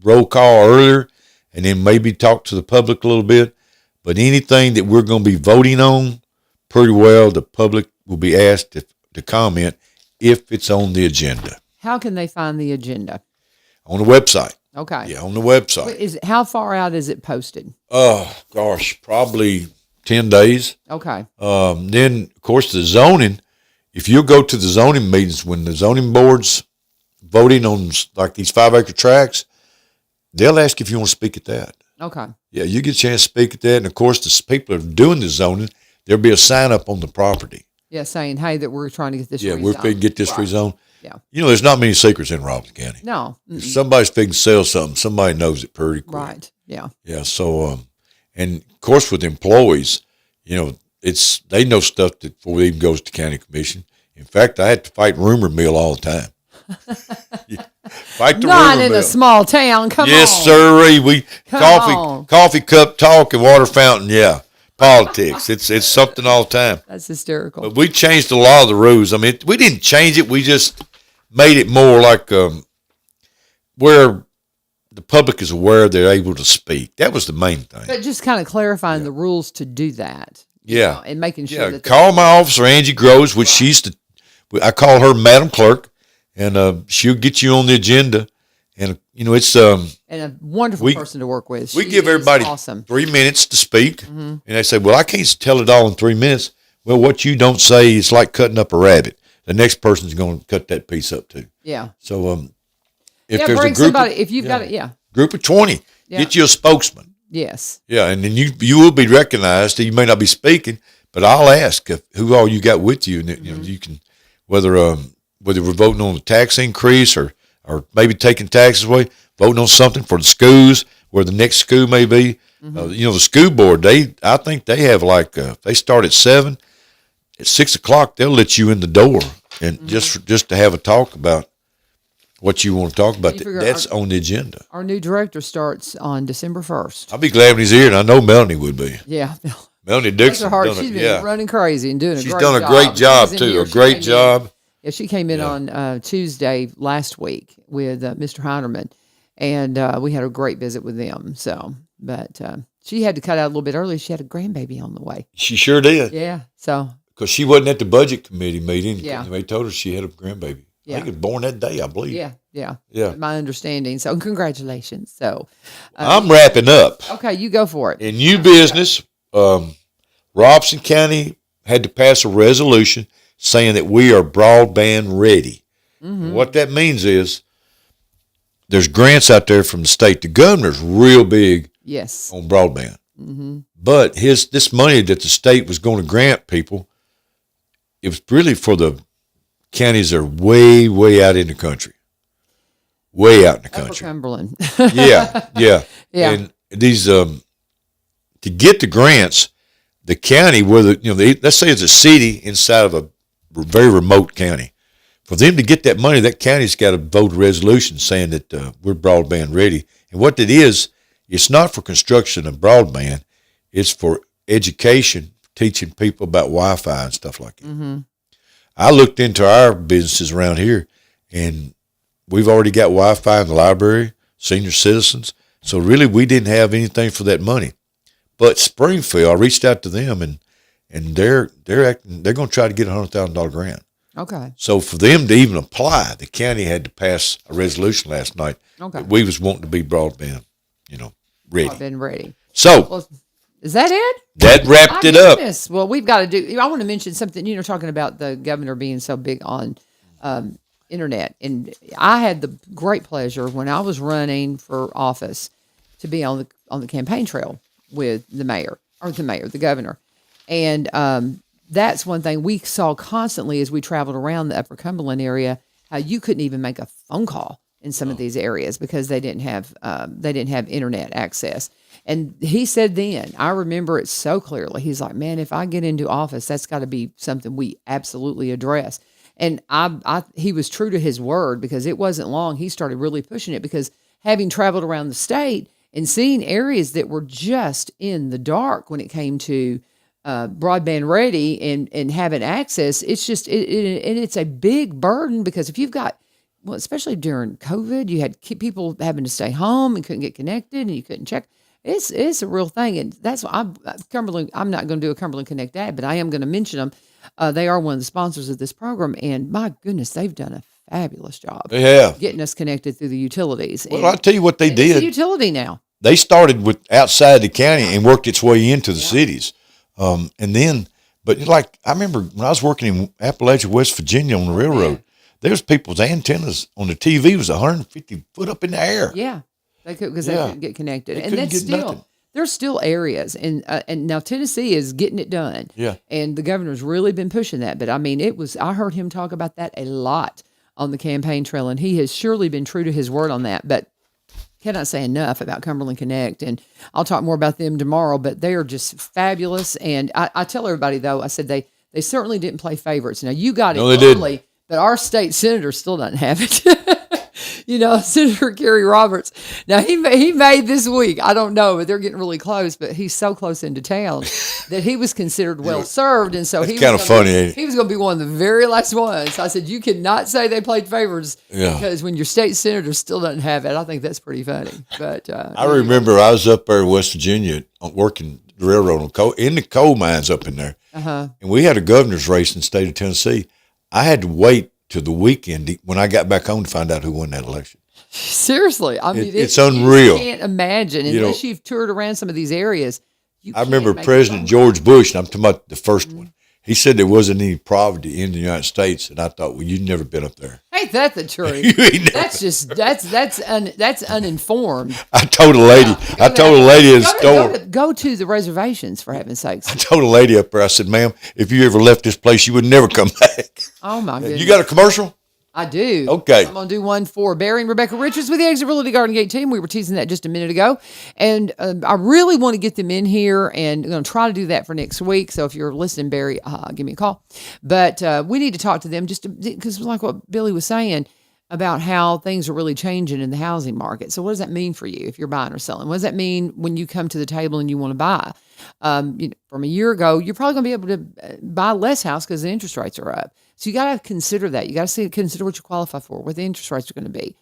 roll call earlier, and then maybe talk to the public a little bit. But anything that we're going to be voting on, pretty well the public will be asked to comment if it's on the agenda. How can they find the agenda? On the website. Okay. Yeah, on the website. How far out is it posted? Oh, gosh, probably 10 days. Okay. Then, of course, the zoning, if you go to the zoning meetings, when the zoning board's voting on like these 5-acre tracts, they'll ask if you want to speak at that. Okay. Yeah, you get a chance to speak at that. And, of course, the people that are doing the zoning, there'll be a sign up on the property. Yeah, saying, hey, that we're trying to get this rezoned. We're fixing to get this rezoned. Yeah. You know, there's not many secrets in Robinson County. No. If somebody's fixing to sell something, somebody knows it pretty quick. Right. Yeah. Yeah, so, and, of course, with employees, you know, they know stuff that before it even goes to county commission. In fact, I had to fight rumor mill all the time. Fight the Not rumor in mill. a small town. Come on. Yes, sir. We on. coffee cup talk and water fountain. Yeah, politics. It's something all the time. That's hysterical. But we changed a lot of the rules. I mean, we didn't change it. We just made it more like where the public is aware they're able to speak. That was the main thing. But just kind of clarifying the rules to do that. Yeah. And making sure Yeah, that call my officer, Angie Groves, which I call her Madam Clerk, and she'll get you on the agenda. And, you know, it's and a wonderful person to work with. We She give is everybody awesome. 3 minutes to speak, and they say, well, I can't tell it all in 3 minutes. Well, what you don't say is like cutting up a rabbit. The next person's going to cut that piece up too. Yeah. So if Yeah, there's bring a group somebody, if you've got it, yeah. group of 20, get you a spokesman. Yes. Yeah, and then you will be recognized. You may not be speaking, but I'll ask who all you got with you, and you know you can whether we're voting on a tax increase or maybe taking taxes away, voting on something for the schools where the next school may be. You know, the school board, I think they have like they start at 7. At 6 o'clock, they'll let you in the door, and just to have a talk about what you want to talk about. That's on the agenda. Our new director starts on December 1st. I'll be glad when he's here, and I know Melanie would be. Yeah. Melanie Bless Dixon. her heart. She's been running crazy and doing a great job. She's done a great job, She's in too. here. A great job. Yeah, she came in on Tuesday last week with Mr. Heinerman, and we had a great visit with them. So, but she had to cut out a little bit early. She had a grandbaby on the way. She sure did. Yeah. So. Because she wasn't at the budget committee meeting. Yeah. They told her she had a grandbaby. Yeah. I think it was born that day, I believe. Yeah. My understanding. So congratulations. So I'm wrapping up. Okay, you go for it. In new business, Robson County had to pass a resolution saying that we are broadband ready. What that means is there's grants out there from the state. The governor's real big on broadband. But this money that the state was going to grant people, it was really for the counties that are way, way out in the country. Way out in the country. Upper Cumberland. Yeah. And these to get the grants, the county where let's say it's a city inside of a very remote county. for them to get that money, that county's got to vote a resolution saying that we're broadband ready. And what it is, it's not for construction of broadband. It's for education, teaching people about Wi-Fi and stuff like that. Mm-hmm. I looked into our businesses around here, and we've already got Wi-Fi in the library, senior citizens. So really, we didn't have anything for that money. But Springfield, I reached out to them, and they're going to try to get a $100,000 grant. Okay. So for them to even apply, the county had to pass a resolution last night. Okay. That we was wanting to be broadband, ready. Broadband ready. So well, is that it? That wrapped it up. Well, we've got to do. I want to mention something. Talking about the governor being so big on internet, and I had the great pleasure when I was running for office to be on the campaign trail with the governor, and that's one thing we saw constantly as we traveled around the Upper Cumberland area, how you couldn't even make a phone call in some of these areas because they didn't have internet access. And he said then, I remember it so clearly, he's like, man, if I get into office, that's got to be something we absolutely address. And he was true to his word, because it wasn't long he started really pushing it, because having traveled around the state and seeing areas that were just in the dark when it came to broadband ready and having access, it's just and it's a big burden, because if you've got, well, especially during COVID, you had people having to stay home and couldn't get connected and you couldn't check. It's a real thing, and that's why I'm not going to do a Cumberland Connect ad, but I am going to mention them. They are one of the sponsors of this program, and my goodness, they've done a fabulous job. They have getting us connected through the utilities. Well, I'll tell you what they did. It's a utility now. They started with outside the county and worked its way into the cities. And then, but like, I remember when I was working in Appalachia, West Virginia on the railroad, there was people's antennas on the TV was 150 foot up in the air. Yeah. They couldn't get connected. They and that's still, nothing. There's still areas, and now Tennessee is getting it done. Yeah. And the governor's really been pushing that. But I mean, I heard him talk about that a lot on the campaign trail, and he has surely been true to his word on that. But cannot say enough about Cumberland Connect, and I'll talk more about them tomorrow, but they are just fabulous. And I tell everybody, though, I said they certainly didn't play favorites. Now, you got it early, but our state senator still doesn't have it. Senator Kerry Roberts. Now, he made this week, I don't know, but they're getting really close, but he's so close into town that he was considered well served. And so he was kind of funny, ain't it? He was going to be one of the very last ones. I said, you cannot say they played favorites because when your state senator still doesn't have it, I think that's pretty funny. But I remember I was up there in West Virginia working the railroad in the coal mines up in there. And we had a governor's race in the state of Tennessee. I had to wait to the weekend when I got back home to find out who won that election. Seriously. I mean, it's unreal. You can't imagine, unless you've toured around some of these areas. I remember President George Bush, and I'm talking about the first one. He said there wasn't any poverty in the United States, and I thought, well, you've never been up there. Ain't that the truth? That's uninformed. I told a lady at the store. Go to the reservations, for heaven's sakes. I told a lady up there, I said, ma'am, if you ever left this place, you would never come back. Oh, my goodness. You got a commercial? I do. Okay. I'm going to do one for Barry and Rebecca Richards with the Exit Realty Garden Gate team. We were teasing that just a minute ago. And I really want to get them in here, and I'm going to try to do that for next week. So if you're listening, Barry, give me a call. But we need to talk to them just because like what Billy was saying about how things are really changing in the housing market. So what does that mean for you if you're buying or selling? What does that mean when you come to the table and you want to buy? From a year ago, you're probably going to be able to buy less house because the interest rates are up. So you got to consider that. You got to consider what you qualify for, what the interest rates are going to be.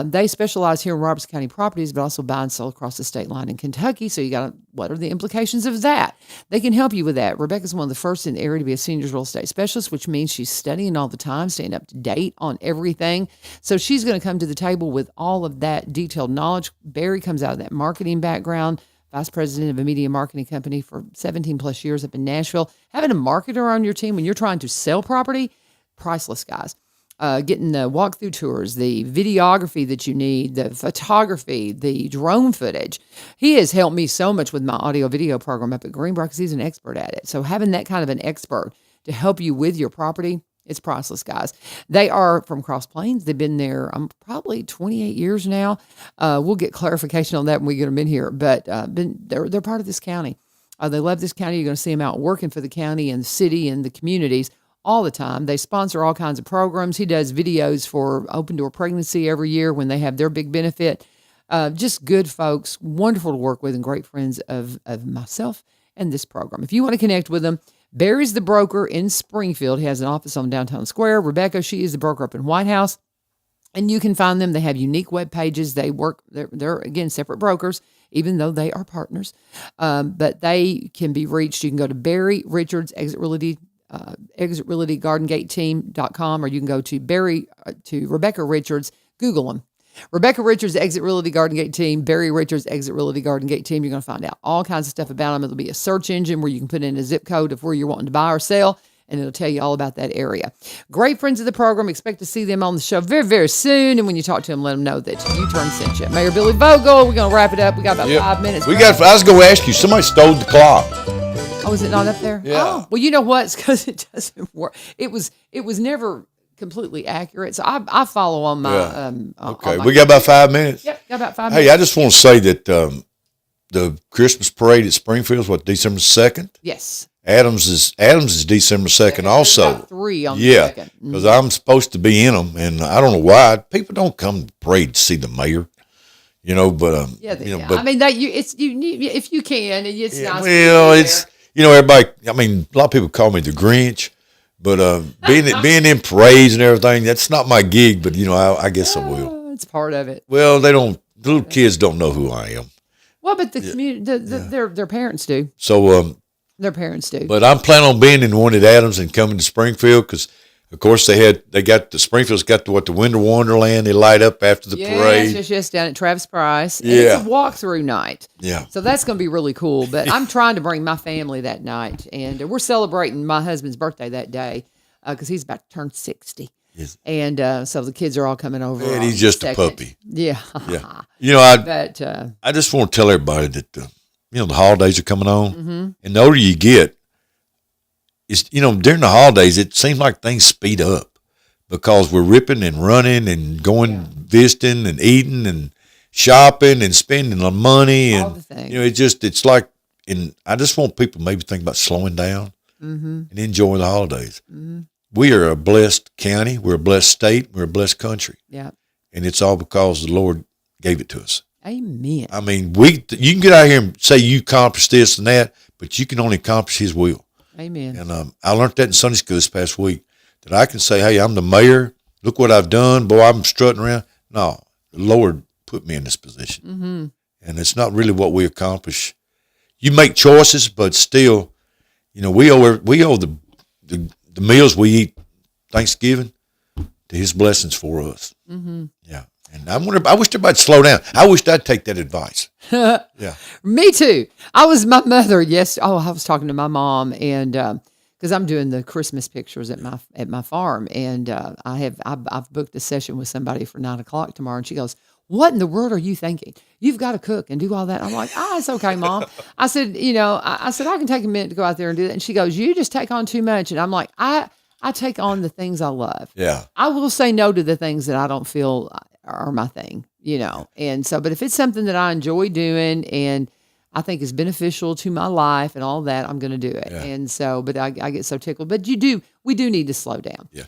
They specialize here in Roberts County Properties, but also buy and sell across the state line in Kentucky. So you got to, what are the implications of that? They can help you with that. Rebecca's one of the first in the area to be a seniors real estate specialist, which means she's studying all the time, staying up to date on everything. So she's going to come to the table with all of that detailed knowledge. Barry comes out of that marketing background, vice president of a media marketing company for 17 plus years up in Nashville. Having a marketer on your team when you're trying to sell property, priceless, guys. Getting the walkthrough tours, the videography that you need, the photography, the drone footage. He has helped me so much with my audio video program up at Greenbrier because he's an expert at it. So having that kind of an expert to help you with your property, it's priceless, guys. They are from Cross Plains. They've been there probably 28 years now. We'll get clarification on that when we get them in here. But they're part of this county. They love this county. You're going to see them out working for the county and the city and the communities all the time. They sponsor all kinds of programs. He does videos for Open Door Pregnancy every year when they have their big benefit. Just good folks, wonderful to work with, and great friends of myself and this program. If you want to connect with them, Barry's the broker in Springfield. He has an office on Downtown Square. Rebecca, she is the broker up in White House. And you can find them. They have unique web pages. They're again, separate brokers, even though they are partners. But they can be reached. You can go to Barry Richards, Exit Realty GardenGateTeam.com, or you can go to Rebecca Richards, Google them. Rebecca Richards, Exit Realty Garden Gate Team, Barry Richards, Exit Realty Garden Gate Team. You're going to find out all kinds of stuff about them. It'll be a search engine where you can put in a zip code of where you're wanting to buy or sell, and it'll tell you all about that area. Great friends of the program. Expect to see them on the show very, very soon. And when you talk to them, let them know that U-Turn sent you. Mayor Billy Vogle, we're going to wrap it up. We got about 5 minutes. I was going to ask you, somebody stole the clock. Oh, is it not up there? Yeah. Oh, well, you know what? It's because it doesn't work. It was never completely accurate. So I follow on my okay. We got about 5 minutes. Yep, got about 5 minutes. Hey, I just want to say that the Christmas parade at Springfield is December 2nd? Yes. Adams is December 2nd also. About 3 on the 2nd. Because I'm supposed to be in them, and I don't know why people don't come to parade to see the mayor. But I mean that you need, if you can, and it's nice. Well, it's everybody. I mean, a lot of people call me the Grinch. But being in parades and everything, that's not my gig. But I guess I will. It's part of it. Well, the little kids don't know who I am. Well, but the community, their parents do. So their parents do. But I'm planning on being in one at Adams and coming to Springfield because, of course, Springfield's got the Winter Wonderland. They light up after the parade. Yes, down at Travis Price. Yeah. It's a walkthrough night. Yeah. So that's going to be really cool. But I'm trying to bring my family that night. And we're celebrating my husband's birthday that day because he's about to turn 60. Yes. And so the kids are all coming over. And he's just a puppy. Yeah. Yeah. I just want to tell everybody that, the holidays are coming on. Mm-hmm. And the older you get, during the holidays, it seems like things speed up because we're ripping and running and going visiting and eating and shopping and spending the money. All and, the things. it's like, and I just want people maybe think about slowing down and enjoying the holidays. Mm-hmm. We are a blessed county. We're a blessed state. We're a blessed country. Yeah. And it's all because the Lord gave it to us. Amen. I mean, you can get out here and say you accomplished this and that, but you can only accomplish His will. Amen. And I learned that in Sunday school this past week, that I can say, hey, I'm the mayor. Look what I've done. Boy, I'm strutting around. No, the Lord put me in this position. Mm-hmm. And it's not really what we accomplish. You make choices, but still, we owe the meals we eat Thanksgiving to His blessings for us. Mm-hmm. Yeah. And I wish everybody'd slow down. I wish I'd take that advice. Yeah. Me too. I was talking to my mom, and because I'm doing the Christmas pictures at my farm, and I've booked a session with somebody for 9:00 tomorrow, and she goes, "What in the world are you thinking? You've got to cook and do all that." I'm like, it's okay, Mom. I said, I can take a minute to go out there and do that. And she goes, "You just take on too much." And I'm like, I take on the things I love. Yeah. I will say no to the things that I don't feel are my thing, And so, but if it's something that I enjoy doing and I think is beneficial to my life and all that, I'm going to do it. Yeah. And so, but I get so tickled. But we do need to slow down. Yeah.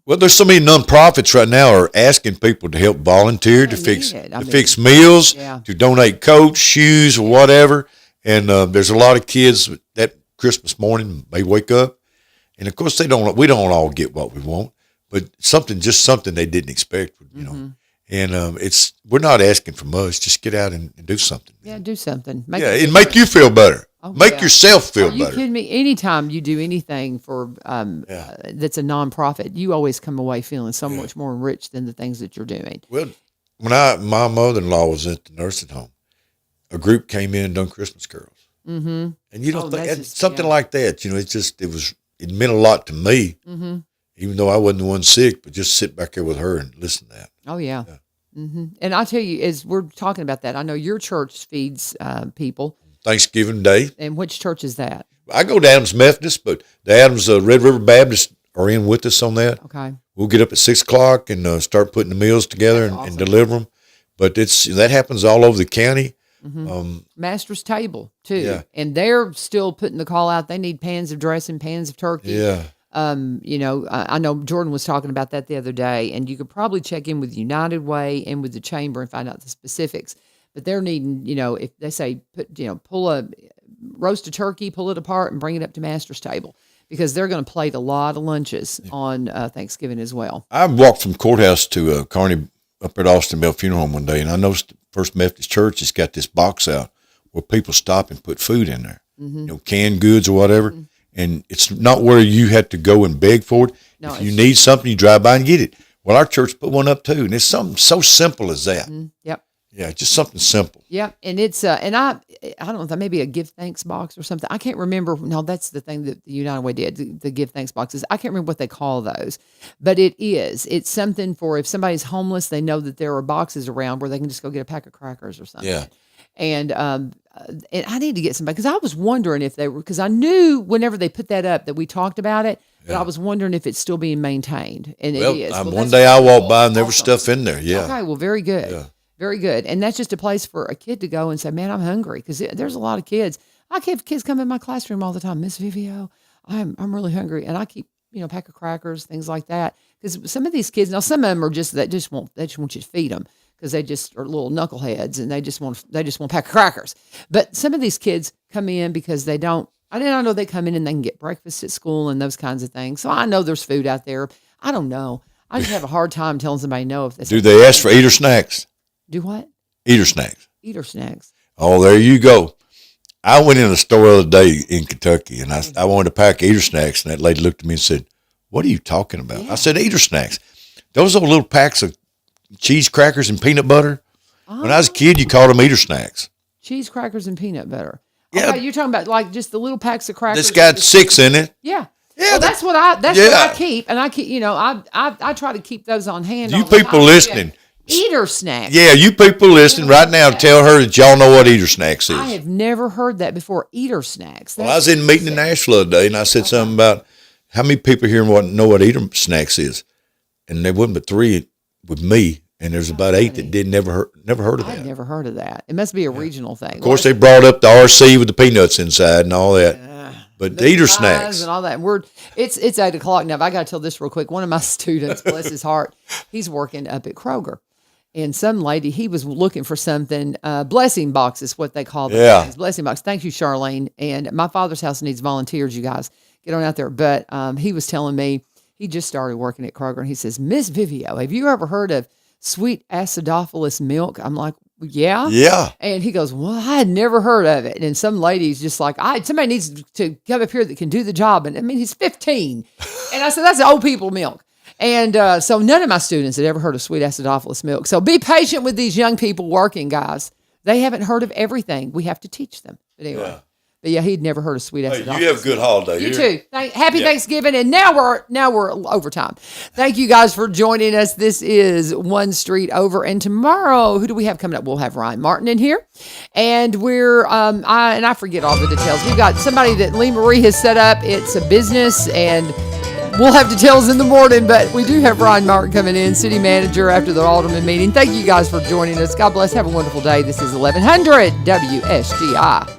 Well, there's so many nonprofits right now are asking people to help volunteer to fix meals, to donate coats, shoes, or whatever. And there's a lot of kids that Christmas morning may wake up, and of course we don't all get what we want, but something they didn't expect, And we're not asking for much. Just get out and do something. Yeah, do something. Make you feel better. Make yourself feel better. Are you kidding me? Anytime you do anything for that's a nonprofit, you always come away feeling so much more enriched than the things that you're doing. Well, when my mother-in-law was at the nursing home, a group came in and done Christmas carols. Mm-hmm. And you don't think something like that, it meant a lot to me, even though I wasn't the one sick, but just sit back there with her and listen to that. Oh, yeah. Mm-hmm. And I'll tell you, as we're talking about that, I know your church feeds people. Thanksgiving Day. And which church is that? I go to Adams Methodist, but the Adams Red River Baptist are in with us on that. Okay. We'll get up at 6:00 and start putting the meals together and deliver them. But that happens all over the county. Mm-hmm. Master's Table too, yeah. And they're still putting the call out. They need pans of dressing, pans of turkey. Yeah. I know Jordan was talking about that the other day, and you could probably check in with United Way and with the chamber and find out the specifics. But they're needing, if they say, roast a turkey, pull it apart, and bring it up to master's table, because they're going to plate a lot of lunches on Thanksgiving as well. I walked from courthouse to Kearney up at Austinville Funeral Home one day, and I noticed the First Methodist Church has got this box out where people stop and put food in there, canned goods or whatever. And it's not where you had to go and beg for it. No, if you need something, you drive by and get it. Well, our church put one up too, and it's something so simple as that. Yep. Yeah, just something simple. Yep, and it's and I don't know, that may be a give thanks box or something. I can't remember. No, that's the thing that the United Way did, the give thanks boxes. I can't remember what they call those, but it's something for if somebody's homeless, they know that there are boxes around where they can just go get a pack of crackers or something. Yeah. And I need to get somebody, because I was wondering if they were, because I knew whenever they put that up that we talked about it, but I was wondering if it's still being maintained, and it is. One day I walked by and there was stuff in there. Yeah. Okay. Well, very good. Yeah. Very good. And that's just a place for a kid to go and say, man, I'm hungry. Because there's a lot of kids. I have kids come in my classroom all the time. Miss Vivio, I'm really hungry. And I keep, a pack of crackers, things like that. Because some of these kids, now some of them are they just want you to feed them, because they just are little knuckleheads and they just want a pack of crackers. But some of these kids come in because I did not know they come in and they can get breakfast at school and those kinds of things. So I know there's food out there. I don't know. I just have a hard time telling somebody no if they do. They ask for eater snacks? Do what? Eater snacks. Eater snacks. Oh, there you go. I went in a store the other day in Kentucky, and I wanted a pack of eater snacks, and that lady looked at me and said, "What are you talking about?" Yeah. I said, "Eater snacks. Those are little packs of cheese crackers and peanut butter." Oh. When I was a kid, you called them eater snacks. Cheese crackers and peanut butter. Yeah. Okay, you're talking about like just the little packs of crackers. It's got 6 in it. Yeah. Yeah, well, that's what I keep, and I keep. I try to keep those on hand. You people listening. Eater snacks. Yeah, you people listening right now, tell her that y'all know what eater snacks is. I have never heard that before. Eater snacks. Well, I was in a meeting in Nashville the other day, and I said something about how many people here know what eater snacks is, and there wasn't but 3 with me, and there's about 8 that never heard of that. I've never heard of that. It must be a regional thing. Of course, they brought up the RC with the peanuts inside and all that. But the eater snacks and all that. It's 8:00 now. I got to tell this real quick. One of my students, bless his heart, he's working up at Kroger. And some lady, he was looking for something, blessing box is what they call them. Yeah. Blessing box. Thank you, Charlene. And my father's house needs volunteers, you guys. Get on out there. But he was telling me, he just started working at Kroger, and he says, Miss Vivio, have you ever heard of sweet acidophilus milk? I'm like, yeah. Yeah. And he goes, well, I had never heard of it. And some lady's just like, somebody needs to come up here that can do the job. And I mean, he's 15. And I said, that's old people milk. And so none of my students had ever heard of sweet acidophilus milk. So be patient with these young people working, guys. They haven't heard of everything. We have to teach them. But anyway. Yeah. But yeah, he'd never heard of sweet acidophilus. Hey, you have a good holiday. You too. Happy Thanksgiving. And now we're overtime. Thank you guys for joining us. This is One Street Over. And tomorrow, who do we have coming up? We'll have Ryan Martin in here. And we're I forget all the details. We've got somebody that Lee Marie has set up. It's a business, and we'll have details in the morning, but we do have Ryan Martin coming in, city manager, after the Alderman meeting. Thank you guys for joining us. God bless. Have a wonderful day. This is 1100 WSGI.